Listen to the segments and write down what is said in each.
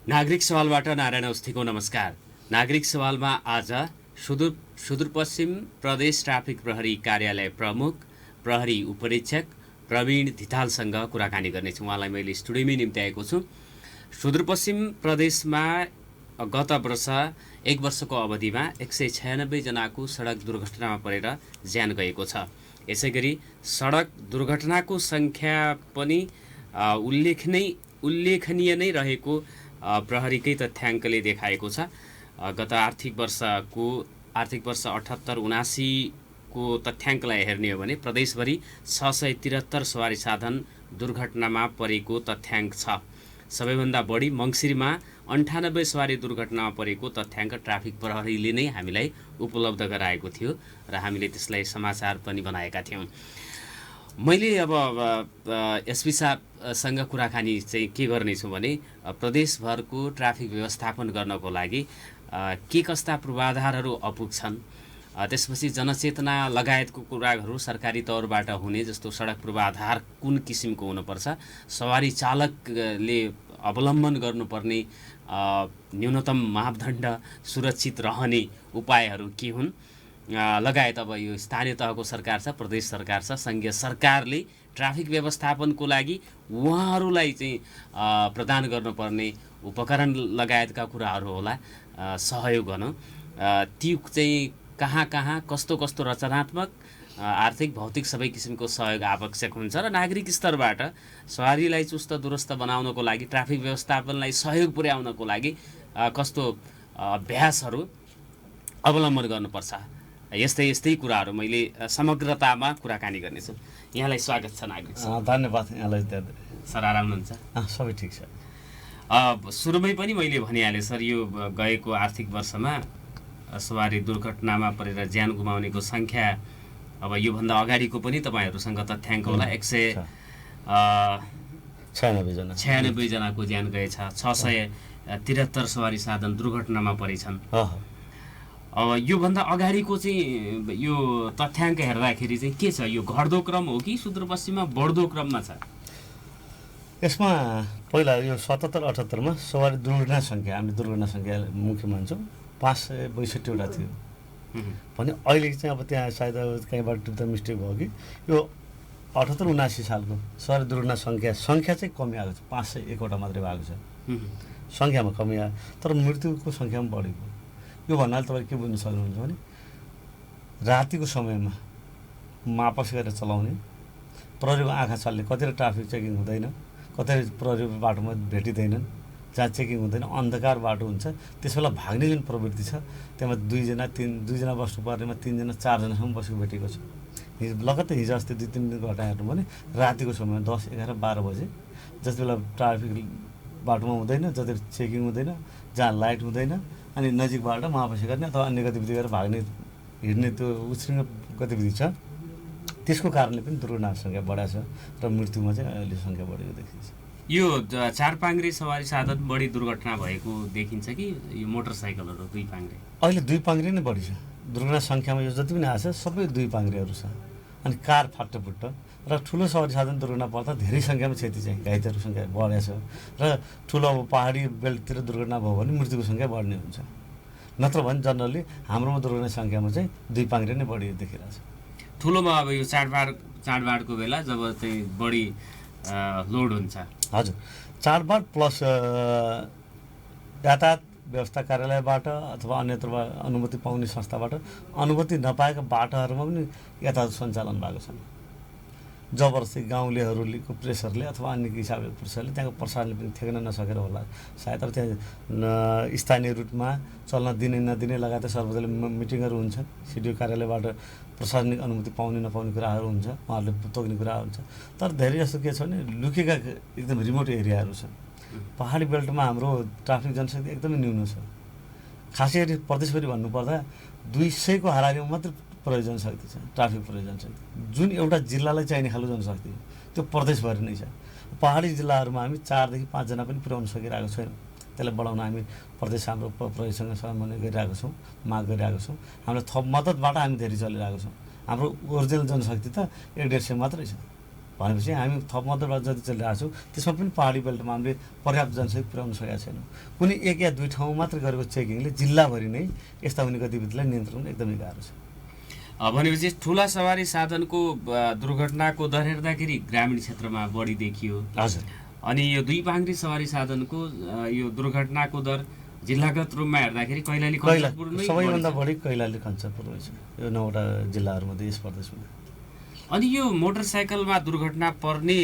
नागरिक सवालबाट नारायण अवस्थीको नमस्कार। नागरिक सवालमा आज सुदूरपश्चिम प्रदेश ट्राफिक प्रहरी कार्यालय प्रमुख प्रहरी उपरीक्षक प्रवीण धितालसँग कुराकानी गर्नेछु। उहाँलाई मैले स्टुडियोमै निम्त्याएको छु। सुदूरपश्चिम प्रदेशमा गत वर्ष एक वर्षको अवधिमा 196 जनाको सडक दुर्घटनामा परेर ज्यान गएको छ। यसैगरी सडक दुर्घटनाको सङ्ख्या पनि उल्लेखनीय नै रहेको प्रहरीकै तथ्याङ्कले देखाएको छ। गत आर्थिक वर्ष 78-79 को तथ्याङ्कलाई हेर्ने हो भने प्रदेशभरि 673 सवारी साधन दुर्घटनामा परेको तथ्याङ्क छ। सबैभन्दा बढी मङ्सिरमा 98 सवारी दुर्घटनामा परेको तथ्याङ्क ट्राफिक प्रहरीले नै हामीलाई उपलब्ध गराएको थियो र हामीले त्यसलाई समाचार पनि बनाएका थियौँ। मैले अब एसपी साहबसँग कुराकानी चाहिँ के गर्नेछु भने प्रदेशभरको ट्राफिक व्यवस्थापन गर्नको लागि के कस्ता पूर्वाधारहरू अपुग छन्, त्यसपछि जनचेतना लगायतको कुराहरू सरकारी तौरबाट हुने जस्तो सडक पूर्वाधार कुन किसिमको हुनुपर्छ, सवारी चालकले अवलम्बन गर्नुपर्ने न्यूनतम मापदण्ड सुरक्षित रहने उपायहरू के हुन् लगायत अब यो स्थानीय तहको सरकार छ, प्रदेश सरकार छ, सङ्घीय सरकारले ट्राफिक व्यवस्थापनको लागि उहाँहरूलाई चाहिँ प्रदान गर्नुपर्ने उपकरण लगायतका कुराहरू होला सहयोग गर्नु। ती चाहिँ कहाँ कस्तो रचनात्मक आर्थिक भौतिक सबै किसिमको सहयोग आवश्यक हुन्छ र नागरिक स्तरबाट सवारीलाई चुस्त दुरुस्त बनाउनको लागि ट्राफिक व्यवस्थापनलाई सहयोग पुर्याउनको लागि कस्तो अभ्यासहरू अवलम्बन गर्नुपर्छ, यस्तै कुराहरू मैले समग्रतामा कुराकानी गर्नेछु। यहाँलाई स्वागत छ नागरिक सर। धन्यवाद यहाँलाई। सर आराम हुनुहुन्छ? सबै ठिक छ। सुरुमै पनि मैले भनिहालेँ सर, यो गएको आर्थिक वर्षमा सवारी दुर्घटनामा परेर ज्यान गुमाउनेको सङ्ख्या अब योभन्दा अगाडिको पनि तपाईँहरूसँग तथ्याङ्क होला 196 जनाको ज्यान गएछ, 673 सवारी साधन दुर्घटनामा परेछन्। अब योभन्दा अगाडिको चाहिँ यो तथ्याङ्क हेर्दाखेरि चाहिँ के छ, यो घट्दो क्रम हो कि सुदूरपश्चिममा बढ्दो क्रममा छ? यसमा पहिला यो 77-78मा सवारी दुर्घटना सङ्ख्या, हामी दुर्घटना सङ्ख्या मुख्य मान्छौँ 562वटा थियो भने अहिले चाहिँ अब त्यहाँ सायद कहीँबाट टिप्दा मिस्टेक भयो कि यो 78-79 सालको सवारी दुर्घटना सङ्ख्या चाहिँ कमी आएको छ, 501वटा मात्रै भएको छ सङ्ख्यामा कमी आयो, तर मृत्युको सङ्ख्यामा बढेको। यो भन्नाले तपाईँ के बुझ्न सक्नुहुन्छ भने रातिको समयमा मापस गरेर चलाउने, प्रहरीको आँखा चल्ने, कतिवटा ट्राफिक चेकिङ हुँदैन, कतै प्रहरी बाटोमा भेटिँदैनन्, जहाँ चेकिङ हुँदैन अन्धकार बाटो हुन्छ, त्यसबेला भाग्ने जुन प्रवृत्ति छ त्यसमा दुईजना बस्नुपर्नेमा 3जना 4जनासम्म बसेको भेटेको छ। लगत्तै हिजो अस्ति 2-3 दिनको घटनाहरू भने रातिको समयमा 10, 11, 12 बजे जति बेला ट्राफिक बाटोमा हुँदैन, जति चेकिङ हुँदैन, जहाँ लाइट हुँदैन अनि नजिकबाट महापसी गर्ने अथवा अन्य गतिविधि गरेर हिँड्ने त्यो उछृङ्ग गतिविधि छ, त्यसको कारणले पनि दुर्घटनाको सङ्ख्या बढाएको छ र मृत्युमा चाहिँ अहिले सङ्ख्या बढेको देखिन्छ। यो चार पाङ्ग्रे सवारी साधन बढी दुर्घटना भएको देखिन्छ कि यो मोटरसाइकलहरू दुई पाङ्ग्रे? अहिले दुई पाङ्ग्रे नै बढी छ दुर्घटना सङ्ख्यामा। यो जति पनि आएको छ सबै दुई पाङ्ग्रेहरू छ। अनि कार फाटफुट्ट र ठुलो सवारी साधन दुर्घटना पर्दा धेरै सङ्ख्यामा क्षति चाहिँ घाइतेहरूको सङ्ख्या बढेको छ र ठुलो अब पहाडी बेल्टतिर दुर्घटना भयो भने मृत्युको सङ्ख्या बढ्ने हुन्छ। नत्र भने जनरली हाम्रोमा दुर्घटना सङ्ख्यामा चाहिँ दुई पाङ्ग्रे नै बढी देखिरहेको छ। ठुलोमा अब यो चाडबाडको बेला जब चाहिँ बढी लोड हुन्छ। हजुर, चाडबाड प्लस यातायात व्यवस्था कार्यालयबाट अथवा अन्यत्र अनुमति पाउने संस्थाबाट अनुमति नपाएका बाटाहरूमा पनि यातायात सञ्चालन भएको छ। जबरजस्ती गाउँलेहरूको प्रेसरले अथवा अन्य हिसाबले प्रेसरले त्यहाँको प्रशासनले पनि थेक्न नसकेर होला सायद। अब त्यहाँ स्थानीय रुटमा चल्न दिने नदिने लगायत सर्वदलीय मिटिङहरू हुन्छ, सिडिओ कार्यालयबाट प्रशासनिक अनुमति पाउने नपाउने कुराहरू हुन्छ, उहाँहरूले तोक्ने कुरा हुन्छ। तर धेरै जस्तो के छ भने लुकेका एकदम रिमोट एरियाहरू छन्। पहाडी बेल्टमा हाम्रो ट्राफिक जनशक्ति एकदमै न्यून छ। खासै गरी प्रदेशभरि भन्नुपर्दा 200को हाराहारीमा मात्र प्रयोग जनशक्ति छ, ट्राफिक प्रयोग जनशक्ति, जुन एउटा जिल्लालाई चाहिने खालको जनशक्ति त्यो प्रदेशभरि नै छ। पहाडी जिल्लाहरूमा हामी 4 देखि 5 जना पनि पुर्याउन सकिरहेको छैनौँ। त्यसलाई बढाउन हामी प्रदेश हाम्रो प्रदेशसँग समन्वय गरिरहेको छौँ, माग गरिरहेको छौँ। हामीलाई थप मद्दतबाट हामी धेरै चलिरहेको छौँ। हाम्रो ओरिजिनल जनशक्ति त 150 मात्रै छ। भनेपछि हामी थप मध्यबाट जति चलिरहेको छौँ त्यसमा पनि पहाडी बेल्टमा हामीले पर्याप्त जनसङ्ख्या पुर्याउन सकेका छैनौँ। कुनै 1 या 2 ठाउँ मात्र गरेको चेकिङले जिल्लाभरि नै यस्ता हुने गतिविधिलाई नियन्त्रण एकदमै गाह्रो छ। भनेपछि ठुला सवारी साधनको दुर्घटनाको दर हेर्दाखेरि ग्रामीण क्षेत्रमा बढी देखियो। हजुर। अनि यो 2 पाङ्ग्री सवारी साधनको यो दुर्घटनाको दर जिल्लागत रूपमा हेर्दाखेरि कैलाली कञ्चनपुरमै सबैभन्दा बढी कैलाली कञ्चनपुरमै छ, यो 9वटा जिल्लाहरूमध्ये यस प्रदेशमा। अनि यो मोटरसाइकलमा दुर्घटना पर्ने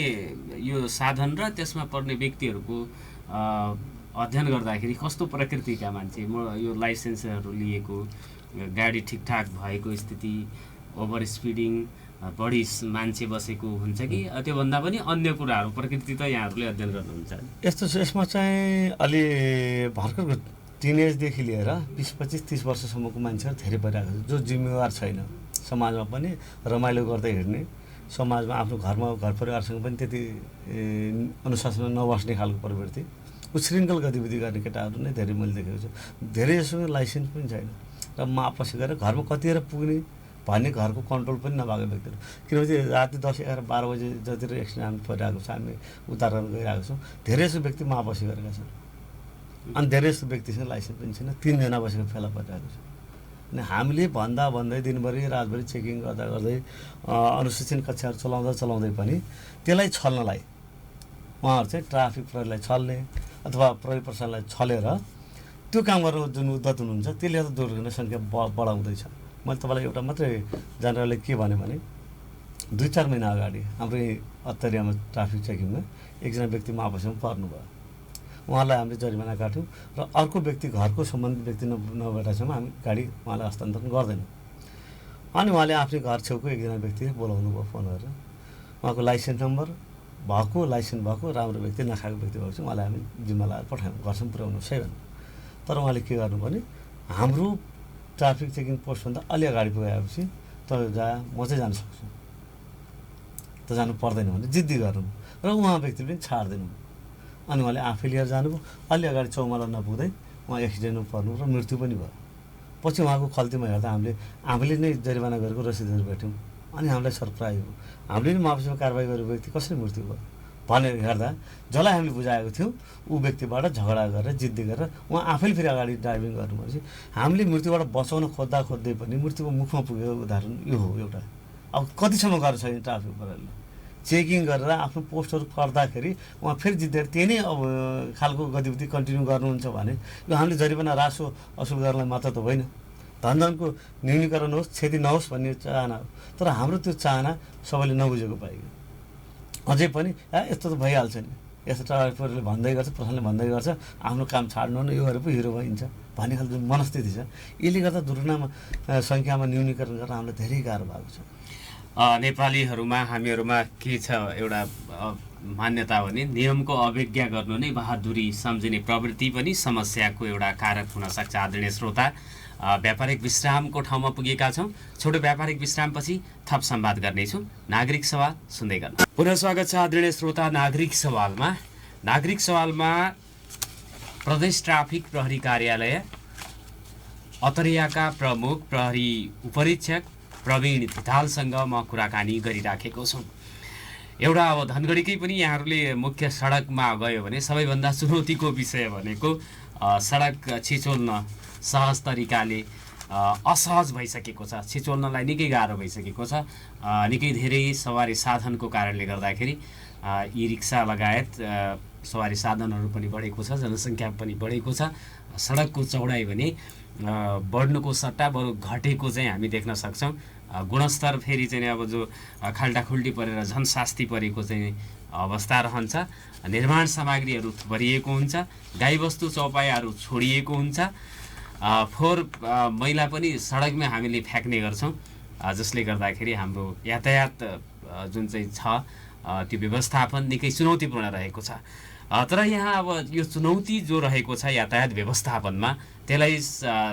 यो साधन र त्यसमा पर्ने व्यक्तिहरूको अध्ययन गर्दाखेरि कस्तो प्रकृतिका मान्छे, यो लाइसेन्सहरू लिएको, गाडी ठिकठाक भएको स्थिति, ओभर स्पिडिङ, बढी मान्छे बसेको हुन्छ कि त्योभन्दा पनि अन्य कुराहरू प्रकृति त यहाँहरूले अध्ययन गर्नुहुन्छ? यस्तो छ, यसमा चाहिँ अलि भर्खर टिनेजदेखि लिएर 20-25-30 वर्षसम्मको मान्छेहरू धेरै परिरहेको छ, जो जिम्मेवार छैन, समाजमा पनि रमाइलो गर्दै हिँड्ने, समाजमा आफ्नो घर परिवारसँग पनि त्यति अनुशासनमा नबस्ने खालको प्रवृत्ति, उच्छृङ्खल गतिविधि गर्ने केटाहरू नै धेरै मैले देखेको छु। धेरैसँग लाइसेन्स पनि छैन र मापसी गरेर घरमा कतिखेर पुग्ने भन्ने घरको कन्ट्रोल पनि नभएको व्यक्तिहरू, किनभने राति 10, 11, 12 बजे जतिर एक्सिडेन्ट हामी परिरहेको छ, हामी उद्धार गर्न गइरहेको छौँ। धेरै जस्तो व्यक्ति मापसी गरेका छन् अनि धेरै जस्तो व्यक्तिसँग लाइसेन्स पनि छैन, 3 जना बसेको फेला परिरहेको छ। अनि हामीले भन्दै दिनभरि रातभरि चेकिङ गर्दै अनुशासन कक्षाहरू चलाउँदै पनि त्यसलाई छल्नलाई उहाँहरू चाहिँ ट्राफिक प्रहरीलाई छल्ने अथवा प्रहरी प्रशासनलाई छलेर त्यो काम गर्नु जुन उद्यत हुनुहुन्छ, त्यसले गर्दा दुर्घटना सङ्ख्या बढाउँदैछ। मैले तपाईँलाई एउटा मात्रै जानकारीले के भने 2-4 महिना अगाडि हाम्रो अत्तरियामा ट्राफिक चेकिङमा एकजना व्यक्ति मापसीमा पर्नुभयो, उहाँलाई हामीले जरिमाना काट्यौँ र अर्को व्यक्ति घरको सम्बन्धित व्यक्ति नभएसम्म हामी गाडी उहाँलाई हस्तान्तरण गर्दैनौँ। अनि उहाँले आफ्नै घर छेउको एकजना व्यक्तिले बोलाउनु भयो फोन गरेर, उहाँको लाइसेन्स नम्बर भएको, लाइसेन्स भएको राम्रो व्यक्ति, नखाएको व्यक्ति भएको चाहिँ उहाँलाई हामी जिम्मा लगाएर पठायौँ, घरसम्म पुर्याउनु सही भन्नु। तर उहाँले के गर्नु भने हाम्रो ट्राफिक चेकिङ पोस्टभन्दा अलि अगाडि पुगेपछि त म चाहिँ जान सक्छु, त जानु पर्दैन भने जिद्दी गर्नु र उहाँ व्यक्तिले पनि छाड्दैनौँ। अनि उहाँले आफै लिएर जानुभयो, अलि अगाडि चौमाला नपुग्दै उहाँ एक्सिडेन्टमा पर्नु र मृत्यु पनि भयो। पछि उहाँको खल्तीमा हेर्दा हामीले नै जरिमाना गरेको रसिदहरू भेट्यौँ अनि हामीलाई सरप्राइज भयो, हामीले नै मापसीमा कारवाही गरेको व्यक्ति कसरी मृत्यु भयो भनेर हेर्दा जसलाई हामीले बुझाएको थियौँ ऊ व्यक्तिबाट झगडा गरेर जिद्दी गरेर उहाँ आफैले फेरि अगाडि ड्राइभिङ गर्नु भनेपछि हामीले मृत्युबाट बचाउन खोज्दै पनि मृत्युको मुखमा पुगेको उदाहरण यो हो एउटा। अब कतिसम्म गर्छ ट्राफिक प्रहरीले चेकिङ गरेर आफ्नो पोस्टहरू पर्दाखेरि उहाँ फेरि जितेर त्यही नै अब खालको गतिविधि कन्टिन्यू गर्नुहुन्छ भने यो हामीले जरिमाना रासो असुल गर्नलाई मात्र त होइन, धनको न्यूनीकरण होस्, क्षति नहोस् भन्ने चाहना हो। तर हाम्रो त्यो चाहना सबैले नबुझेको पाइयो। अझै पनि यस्तो त भइहाल्छ नि, यस्तो ट्राफिक प्रहरीले भन्दै गर्छ, प्रशासनले भन्दै गर्छ, आफ्नो काम छाड्नु न, यो गरेर पो हिरो भइन्छ भन्ने खालको जुन मनस्थिति छ, यसले गर्दा दुर्घटनामा सङ्ख्यामा न्यूनीकरण गर्न हामीलाई धेरै गाह्रो भएको छ। नेपालीहरूमा हामीहरूमा के छ एउटा मान्यता भने नियमको अवज्ञा गर्नु नै बहादुरी सम्झिने प्रवृत्ति पनि समस्याको एउटा कारक हुन सक्छ। आदरणीय श्रोता, व्यापारिक विश्रामको ठाउँमा पुगेका छौँ। छोटो व्यापारिक विश्रामपछि थप संवाद गर्नेछौँ। नागरिक सवाल सुन्दै गर्नु पुनः स्वागत छ आदरणीय श्रोता। नागरिक सवालमा प्रदेश ट्राफिक प्रहरी कार्यालय अतरियाका प्रमुख प्रहरी उपरीक्षक प्रवीण धितालसँग म कुराकानी गरिराखेको छु। एउटा अब धनगढीकै पनि यहाँहरूले मुख्य सडकमा गयो भने सबैभन्दा चुनौतीको विषय भनेको सडक छिचोल्न सहज तरिकाले असहज भइसकेको छ, छिचोल्नलाई निकै गाह्रो भइसकेको छ। निकै धेरै सवारी साधनको कारणले गर्दाखेरि ई रिक्सा लगायत सवारी साधनहरू पनि बढेको छ, जनसङ्ख्या पनि बढेको छ। सडकको चौडाइ भने बढ्नुको सट्टा बरु घटेको चाहिँ हामी देख्न सक्छौँ। गुणस्तर फेरि चाहिँ अब जो खाल्टाखुल्टी परेर झन् शास्ति परेको चाहिँ अवस्था रहन्छ। निर्माण सामग्रीहरू भरिएको हुन्छ, गाईबस्तु चौपायाहरू छोडिएको हुन्छ, फोहोर मैला पनि सडकमै हामीले फ्याँक्ने गर्छौँ, जसले गर्दाखेरि हाम्रो यातायात जुन चाहिँ छ त्यो व्यवस्थापन निकै चुनौतीपूर्ण रहेको छ। तर यहाँ अब यो चुनौती जो रहेको छ यातायात व्यवस्थापनमा, त्यसलाई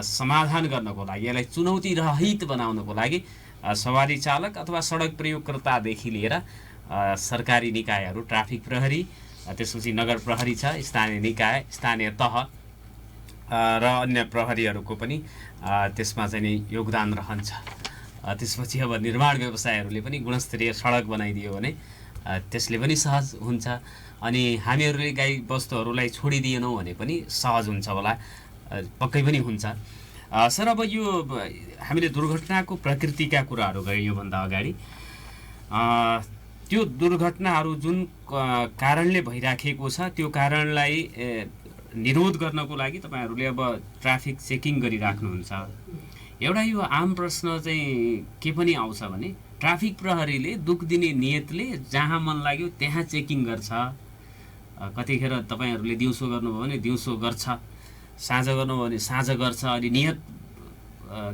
समाधान गर्नको लागि, यसलाई चुनौती रहित बनाउनको लागि सवारी चालक अथवा सडक प्रयोगकर्तादेखि लिएर सरकारी निकायहरू, ट्राफिक प्रहरी, त्यसपछि नगर प्रहरी छ, स्थानीय निकाय, स्थानीय तह र अन्य प्रहरीहरूको पनि त्यसमा चाहिँ नि योगदान रहन्छ। त्यसपछि अब निर्माण व्यवसायहरूले पनि गुणस्तरीय सडक बनाइदियो भने त्यसले पनि सहज हुन्छ। अनि हामीहरूले गाई वस्तुहरूलाई छोडिदिएनौँ भने पनि सहज हुन्छ होला, पक्कै पनि हुन्छ। सर, अब यो हामीले दुर्घटनाको प्रकृतिका कुराहरू गऱ्यौँ योभन्दा अगाडि। त्यो दुर्घटनाहरू जुन कारणले भइराखेको छ त्यो कारणलाई निरोध गर्नको लागि तपाईँहरूले अब ट्राफिक चेकिङ गरिराख्नुहुन्छ। एउटा यो आम प्रश्न चाहिँ के पनि आउँछ भने ट्राफिक प्रहरीले दुख दिने नियतले जहाँ मन लाग्यो त्यहाँ चेकिङ गर्छ। कतिखेर तपाईँहरूले दिउँसो गर्नुभयो भने दिउँसो गर्छ, साँझ गर्नुभयो भने साँझ गर्छ। अनि नियत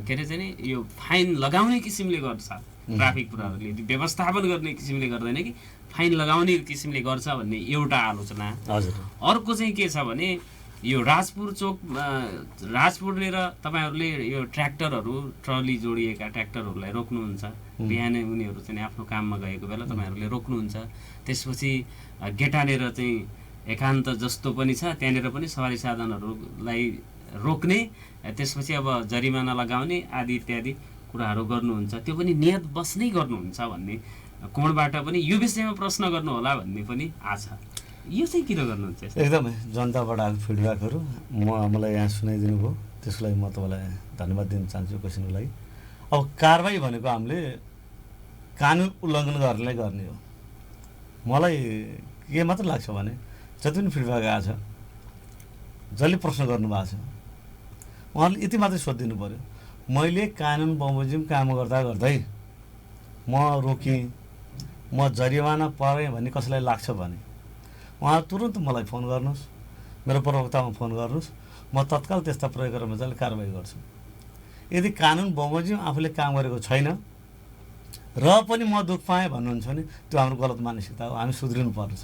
के अरे चाहिँ यो फाइन लगाउने किसिमले गर्छ ट्राफिक प्रहरीले, व्यवस्थापन गर्ने किसिमले गर्दैन कि फाइन लगाउने किसिमले गर्छ भन्ने एउटा आलोचना। अर्को चाहिँ के छ भने यो राजपुर चोक, राजपुरले र तपाईँहरूले यो ट्र्याक्टरहरू, ट्रली जोडिएका ट्र्याक्टरहरूलाई रोक्नुहुन्छ। बिहानै उनीहरू चाहिँ आफ्नो काममा गएको बेला तपाईँहरूले रोक्नुहुन्छ। त्यसपछि गेटानेर चाहिँ एकान्त जस्तो पनि छ, त्यहाँनिर पनि सवारी साधनहरूलाई रोक्ने, त्यसपछि अब जरिमाना लगाउने आदि इत्यादि कुराहरू गर्नुहुन्छ। त्यो पनि नियत बस्नै गर्नुहुन्छ भन्ने कोणबाट पनि यो विषयमा प्रश्न गर्नु होला भन्ने पनि आछ। यो चाहिँ किन गर्नुहुन्छ? एकदमै जनताबाट आएको फिडब्याकहरू मलाई यहाँ सुनाइदिनु भयो, त्यसको लागि म तपाईँलाई धन्यवाद दिन चाहन्छु क्वेसनको लागि। अब कारबाही भनेको हामीले कानुन उल्लङ्घन गर्नेलाई गर्ने हो। मलाई के मात्र लाग्छ भने जति पनि फिडब्याक आएको छ, जसले प्रश्न गर्नुभएको छ उहाँले यति मात्रै सोधिदिनु पऱ्यो, मैले कानुन बमोजिम काम गर्दा गर्दै म रोकेँ, म जरिवाना परेँ भन्ने कसैलाई लाग्छ भने उहाँ तुरुन्त मलाई फोन गर्नुहोस्, मेरो प्रवक्तामा फोन गर्नुहोस्, म तत्काल त्यस्ता प्रयोग कर्मचारीले कारबाही गर्छु। यदि कानुन बमोजिम आफूले काम गरेको छैन र पनि म दुःख पाएँ भन्नुहुन्छ भने त्यो हाम्रो गलत मानसिकता हो, हामी सुध्रिनु पर्छ।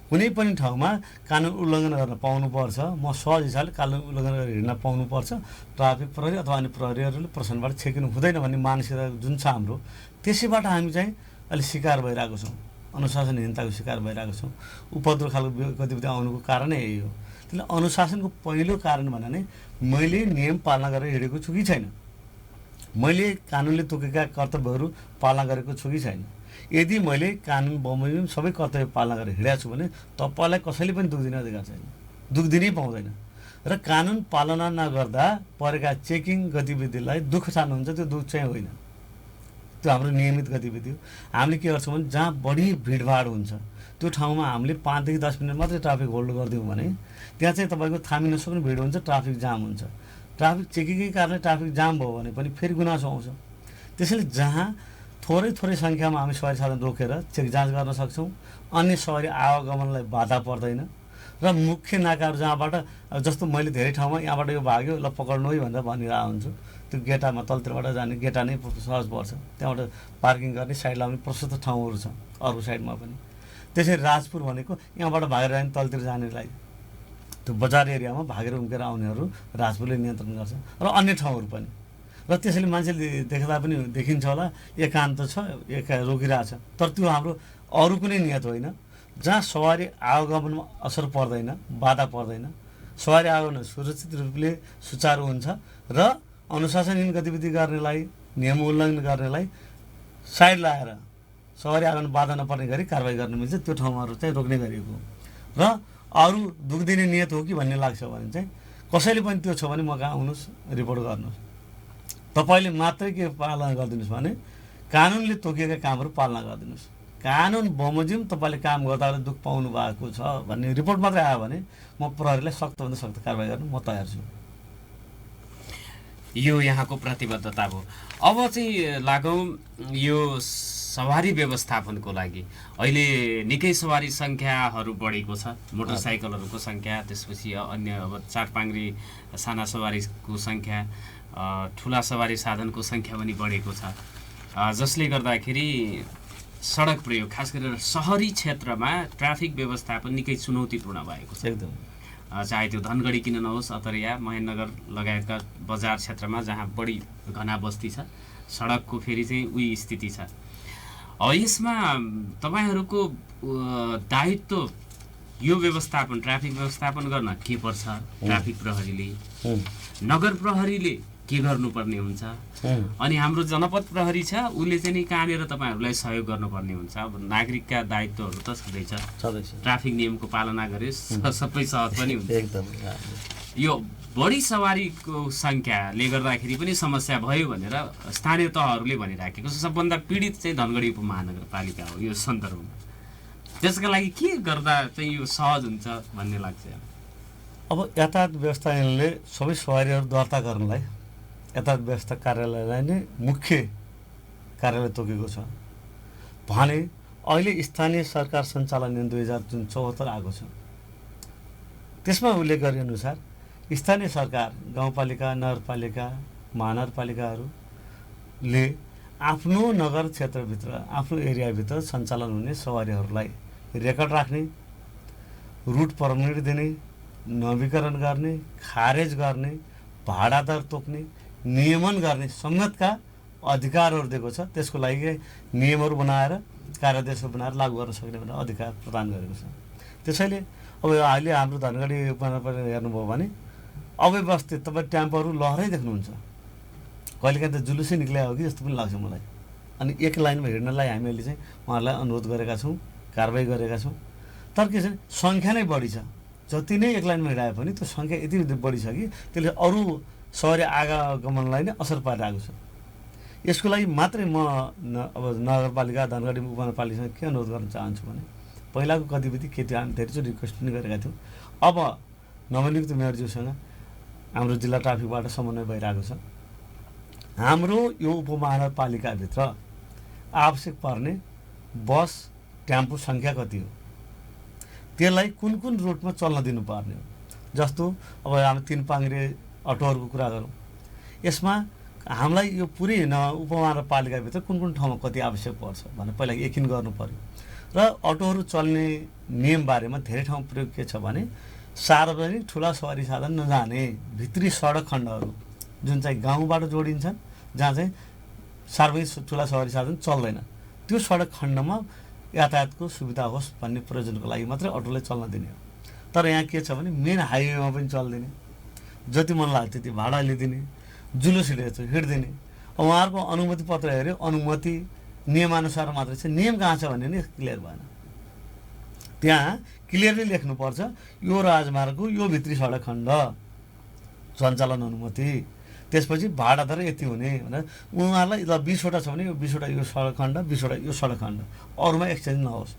कुनै पनि ठाउँमा कानुन उल्लङ्घन गर्न पाउनुपर्छ, म सहज हिसाबले कानुन उल्लङ्घन गरेर हिँड्न पाउनुपर्छ। ट्राफिक प्रहरी अथवा अन्य प्रहरीहरूले प्रशासनबाट छेकिनु हुँदैन भन्ने मानसिकता जुन छ हाम्रो, त्यसैबाट हामी चाहिँ अहिले शिकार भइरहेको छौँ, अनुशासनहीनताको शिकार भइरहेको छौँ। उपद्रव खालको गतिविधि आउनुको कारणै यही हो। त्यसले अनुशासनको पहिलो कारण भने नै मैले नियम पालना गरेर हिँडेको छु कि छैन, मैले कानुनले तोकेका कर्तव्यहरू पालना गरेको छु कि छैन। यदि मैले कानुन बमोजिम सबै कर्तव्य पालना गरेर हिँडेको छु भने तपाईँलाई कसैले पनि दुःख दिने अधिकार छैन, दुःख दिनै पाउँदैन। र कानुन पालना नगर्दा परेका चेकिङ गतिविधिलाई दुःख चाहनुहुन्छ, त्यो दुःख चाहिँ होइन, त्यो हाम्रो नियमित गतिविधि हो। हामीले के गर्छौँ भने जहाँ बढी भिडभाड हुन्छ त्यो ठाउँमा हामीले 5 देखि 10 मिनट मात्रै ट्राफिक होल्ड गरिदिउँ भने त्यहाँ चाहिँ तपाईँको थामी नसक्ने भिड हुन्छ, ट्राफिक जाम हुन्छ। ट्राफिक चेकिङकै कारणले ट्राफिक जाम भयो भने पनि फेरि गुनासो आउँछ। त्यसैले जहाँ थोरै सङ्ख्यामा हामी सवारी साधन रोकेर चेक जाँच गर्न सक्छौँ, अन्य सवारी आवागमनलाई बाधा पर्दैन, र मुख्य नाकाहरू जहाँबाट जस्तो मैले धेरै ठाउँमा यहाँबाट यो भाग्यो ल पक्ड्नु है भनेर भनिरहेको हुन्छु, त्यो गेटामा तलतिरबाट जाने गेटा नै सहज पर्छ, त्यहाँबाट पार्किङ गर्ने साइड लाउने प्रशस्त ठाउँहरू छ अर्को साइडमा पनि। त्यसरी राजपुर भनेको यहाँबाट भागेर जाने तलतिर जानेलाई त्यो बजार एरियामा भागेर उम्केर आउनेहरू राजपुरले नियन्त्रण गर्छ, र अन्य ठाउँहरू पनि। र त्यसैले मान्छेले देख्दा पनि देखिन्छ होला एकान्त छ, रोकिरहेछ, तर त्यो हाम्रो अरू कुनै नियत होइन। जहाँ सवारी आवागमनमा असर पर्दैन, बाधा पर्दैन, सवारी आवागमन सुरक्षित रूपले सुचारू हुन्छ र अनुशासनहीन गतिविधि गर्नेलाई, नियम उल्लङ्घन गर्नेलाई साइड लाएर सवारी आवागमन बाधा नपर्ने गरी कारबाही गर्न मिल्छ, त्यो ठाउँहरू चाहिँ रोक्ने गरिएको हो। र अरू दुःख दिने नियत हो कि भन्ने लाग्छ भने चाहिँ कसैले पनि त्यो छ भने म कहाँ आउनुहोस्, रिपोर्ट गर्नुहोस्। तपाईँले मात्रै के पालना गरिदिनुहोस् भने कानुनले तोकिएका कामहरू पालना गरिदिनुहोस्। कानुन बमोजिम तपाईँले काम गर्दा दुःख पाउनु भएको छ भन्ने रिपोर्ट मात्रै आयो भने म प्रहरीलाई सख्तभन्दा सख्त कारबाही गर्न म तयार छु। यो यहाँको प्रतिबद्धता भयो। अब चाहिँ लागौँ यो सवारी व्यवस्थापनको लागि। अहिले निकै सवारी सङ्ख्याहरू बढेको छ, मोटरसाइकलहरूको सङ्ख्या, त्यसपछि अन्य अब चाटपाङ्ग्री साना सवारीको सङ्ख्या, ठुला सवारी साधनको सङ्ख्या पनि बढेको छ, जसले गर्दाखेरि सडक प्रयोग खास गरेर सहरी क्षेत्रमा ट्राफिक व्यवस्थापन निकै चुनौतीपूर्ण भएको छ। एकदम, चाहे त्यो धनगढी किन नहोस्, अतरिया, महेन्द्रनगर लगायतका बजार क्षेत्रमा जहाँ बढी घना बस्ती छ, सडकको फेरि चाहिँ उही स्थिति छ। यसमा तपाईँहरूको दायित्व यो व्यवस्थापन, ट्राफिक व्यवस्थापन गर्न के पर्छ? ट्राफिक प्रहरीले, नगर प्रहरीले के गर्नुपर्ने हुन्छ। अनि हाम्रो जनपद प्रहरी छ, उसले चाहिँ नि कहाँनिर तपाईँहरूलाई सहयोग गर्नुपर्ने हुन्छ। अब नागरिकका दायित्वहरू त छँदैछ, ट्राफिक नियमको पालना गरे सबै सहज पनि हुन्छ। एकदम यो बढी सवारीको सङ्ख्याले गर्दाखेरि पनि समस्या भयो भनेर स्थानीय तहहरूले भनिराखेको छ। सबभन्दा पीडित चाहिँ धनगढी उपमहानगरपालिका हो यो सन्दर्भमा। त्यसका लागि के गर्दा चाहिँ यो सहज हुन्छ भन्ने लाग्छ? अब यातायात व्यवस्थाले सबै सवारीहरू दर्ता गर्नलाई यातायात व्यवस्था कार्यालयलाई नै मुख्य कार्यालय तोकेको छ भने अहिले स्थानीय सरकार सञ्चालन ऐन 2074 आएको छ। त्यसमा उल्लेख गरेअनुसार स्थानीय सरकार, गाउँपालिका, नगरपालिका, महानगरपालिकाहरूले आफ्नो नगर क्षेत्रभित्र, आफ्नो एरियाभित्र सञ्चालन हुने सवारीहरूलाई रेकर्ड राख्ने, रुट पर्मिट दिने, नवीकरण गर्ने, खारेज गर्ने, भाडा दर तोक्ने, नियमन गर्ने समेतका अधिकारहरू दिएको छ। त्यसको लागि नियमहरू बनाएर, कार्यादेशहरू बनाएर लागू गर्न सक्ने भनेर अधिकार प्रदान गरेको छ। त्यसैले अब अहिले हाम्रो धनगढी उपमहानगरपालिका हेर्नुभयो भने अव्यवस्थित तपाईँ ट्याम्पहरू लहरै देख्नुहुन्छ। कहिलेकाहीँ त जुलुसै निक्ल्या हो कि जस्तो पनि लाग्छ मलाई। अनि एक लाइनमा हिँड्नलाई हामीले चाहिँ उहाँहरूलाई अनुरोध गरेका छौँ, कारबाही गरेका छौँ। तर के छ, सङ्ख्या नै बढी छ। जति नै एक लाइनमा हिँडाए पनि त्यो सङ्ख्या यति बढी छ कि त्यसले अरू सवारी आगमनलाई नै असर पारिरहेको छ। यसको लागि मात्रै म अब नगरपालिका, धनगढी उपमहानगरपालिकासँग के अनुरोध गर्न चाहन्छु भने पहिलाको गतिविधि के थियो, हामी धेरैचोटि रिक्वेस्ट पनि गरेका थियौँ। अब नवनियुक्त मेयरज्यूसँग हाम्रो जिल्ला ट्राफिकबाट समन्वय भइरहेको छ। हाम्रो यो उपमहानगरपालिकाभित्र आवश्यक पर्ने बस, टेम्पो सङ्ख्या कति हो, त्यसलाई कुन कुन रुटमा चल्न दिनुपर्ने हो। जस्तो अब हामी 3 पाङ्ग्रे अटोहरूको कुरा गरौँ, यसमा हामीलाई यो पुरै उपमहानगरपालिकाभित्र कुन कुन ठाउँमा कति आवश्यक पर्छ भनेर पहिला यकिन गर्नु पर्यो। र अटोहरू चल्ने नियमबारेमा धेरै ठाउँ प्रयोग के छ भने सार्वजनिक ठुला सवारी साधन नजाने भित्री सडक खण्डहरू जुन चाहिँ गाउँबाट जोडिन्छन्, जहाँ चाहिँ सार्वजनिक ठुला सवारी साधन चल्दैन, त्यो सडक खण्डमा यातायातको सुविधा होस् भन्ने प्रयोजनको लागि मात्रै अटोलाई चल्न दिने हो। तर यहाँ के छ भने मेन हाइवेमा पनि चल्दिने, जति मन लाग्छ त्यति भाडा लिदिने, जुलुस हिँड्दिने। उहाँहरूको अनुमति पत्र हेऱ्यो, अनुमति नियमअनुसार मात्रै छ, नियम कहाँ छ भन्ने नि क्लियर भएन। त्यहाँ क्लियरली लेख्नुपर्छ यो राजमार्गको यो भित्री सडक खण्ड सञ्चालन अनुमति, त्यसपछि भाडा दर यति हुने भनेर उहाँहरूलाई ल 20वटा छ भने यो 20वटा यो सडक खण्ड, 20वटा यो सडक खण्ड, अरूमा एक्सचेन्ज नहोस्।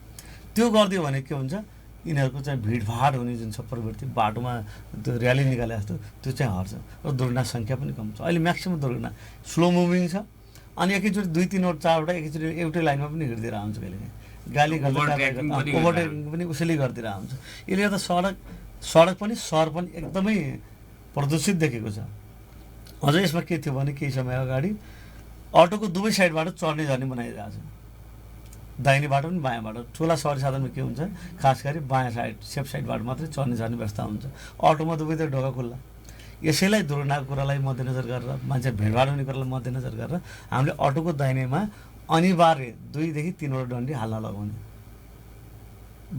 त्यो गरिदियो भने के हुन्छ, यिनीहरूको चाहिँ भिडभाड हुने जुन छ प्रवृत्ति, बाटोमा त्यो र्याली निकाले जस्तो त्यो चाहिँ हट्छ र दुर्घटना सङ्ख्या पनि कम छ। अहिले म्याक्सिमम् दुर्घटना स्लो मुभिङ छ। अनि एकैचोटि 2-3 4वटा एकैचोटि एउटै लाइनमा पनि हिँड्दिएर आउँछ। कहिलेकाहीँ गाली गर्दा ओभरटेकिङ पनि उसैले गरिदिएर आउँछ। यसले गर्दा सडक पनि सहर पनि एकदमै प्रदूषित देखेको छ। अझ यसमा के थियो भने केही समय अगाडि अटोको दुवै साइडबाट चढ्ने झर्ने बनाइरहेको छ, दाहिने बाटो पनि बायाँ बाटो। ठुला सवारी साधनमा के हुन्छ, खास गरी बायाँ साइड सेफ साइडबाट मात्रै चढ्ने झर्ने व्यवस्था हुन्छ, अटोमा दुवैतिर ढोका खुल्ला। यसैलाई दुर्घटनाको कुरालाई मध्यनजर गरेर, मान्छे भिडभाड हुने कुरालाई मध्यनजर गरेर हामीले अटोको दाहिनेमा अनिवार्य 2 देखि 3वटा डन्डी हाल्न लगाउने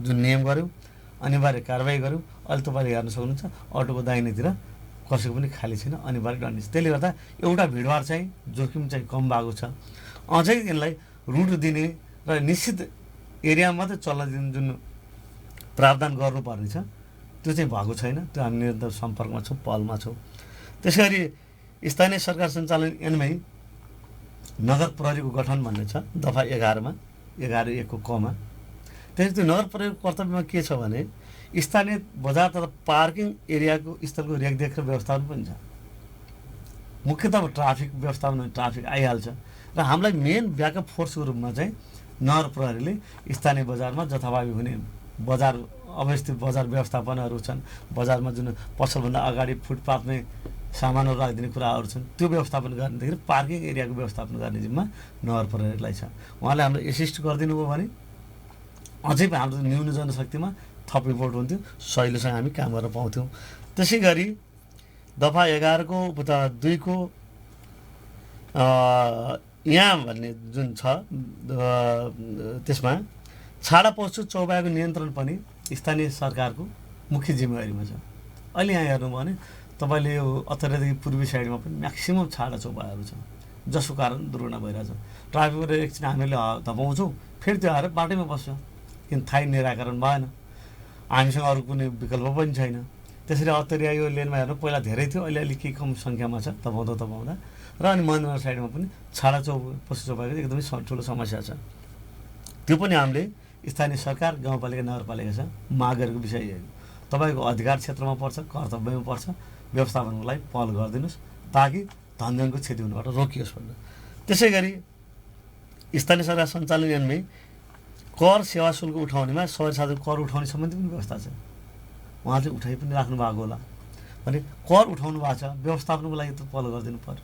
जुन नियम गऱ्यौँ, अनिवार्य कारबाही गऱ्यौँ। अहिले तपाईँले हेर्न सक्नुहुन्छ अटोको दाहिनेतिर कसैको पनि खाली छैन, अनिवार्य डन्डी छ। त्यसले गर्दा एउटा भिडभाड चाहिँ जोखिम चाहिँ कम भएको छ। अझै यसलाई रुट दिने र निश्चित एरियामा मात्रै चल्न दिने जुन प्रावधान गर्नुपर्ने छ त्यो चाहिँ भएको छैन। त्यो हामी निरन्तर सम्पर्कमा छौँ, पहलमा छौँ। त्यसै गरी स्थानीय सरकार सञ्चालन ऐनमै नगर प्रहरीको गठन भन्ने छ दफा 11मा 11(1) को क मा। त्यसरी त्यो नगर प्रहरीको कर्तव्यमा के छ भने स्थानीय बजार तथा पार्किङ एरियाको स्थलको रेखदेख र व्यवस्थापन पनि छ। मुख्यतः ट्राफिक व्यवस्थापन, ट्राफिक आइहाल्छ र हामीलाई मेन ब्याकअप फोर्सको रूपमा चाहिँ नगर प्रहरीले स्थानीय बजारमा जथाभावी हुने बजार अवस्थित बजार व्यवस्थापनहरू छन्, बजारमा जुन पसलभन्दा अगाडि फुटपाथमै सामानहरू राखिदिने कुराहरू छन्, त्यो व्यवस्थापन गर्नेदेखि पार्किङ एरियाको व्यवस्थापन गर्ने जिम्मा नगर प्रहरीलाई छ। उहाँले हामीलाई एसिस्ट गरिदिनु भयो भने अझै हाम्रो न्यून जनशक्तिमा थप रिपोर्ट हुन्थ्यो, सहिलोसँग हामी काम गर्न पाउँथ्यौँ। त्यसै गरी दफा 11 को उपधा 2 को यहाँ भन्ने जुन छ त्यसमा छाडा पशु चौपायाको नियन्त्रण पनि स्थानीय सरकारको मुख्य जिम्मेवारीमा छ। अहिले यहाँ हेर्नुभयो भने तपाईँले यो अत्तरदेखि पूर्वी साइडमा पनि म्याक्सिमम छाडा चौपायाहरू छ, जसको कारण दुर्घटना भइरहेछ। ट्राफिकबाट एकछिन हामीले धपाउँछौँ, फेरि त्यो आएर बाटैमा बस्छ, किन थाहै निराकरण भएन, हामीसँग अरू कुनै विकल्प पनि छैन। त्यसरी अत्तरिया यो लेनमा हेर्नु पहिला धेरै थियो, अहिले अलिक केही कम सङ्ख्यामा छ धपाउँदा र अनि महेन्द्रनगर साइडमा पनि छाडा पशु चौपायाको एकदमै ठुलो समस्या छ। त्यो पनि हामीले स्थानीय सरकार, गाउँपालिका, नगरपालिकासँग माग गरेको विषय हो। तपाईँको अधिकार क्षेत्रमा पर्छ, कर्तव्यमा पर्छ, व्यवस्थापनको लागि पहल गरिदिनुहोस् ताकि धनजनको क्षति हुनबाट रोकियोस् भनेर। त्यसै गरी स्थानीय सरकार सञ्चालन ऐनमै कर सेवा शुल्क उठाउनेमा सहरी साधन कर उठाउने सम्बन्धी पनि व्यवस्था छ। उहाँले उठाइ पनि राख्नु भएको होला भने कर उठाउनु भएको छ, व्यवस्थापनको लागि त पहल गरिदिनु पर्यो,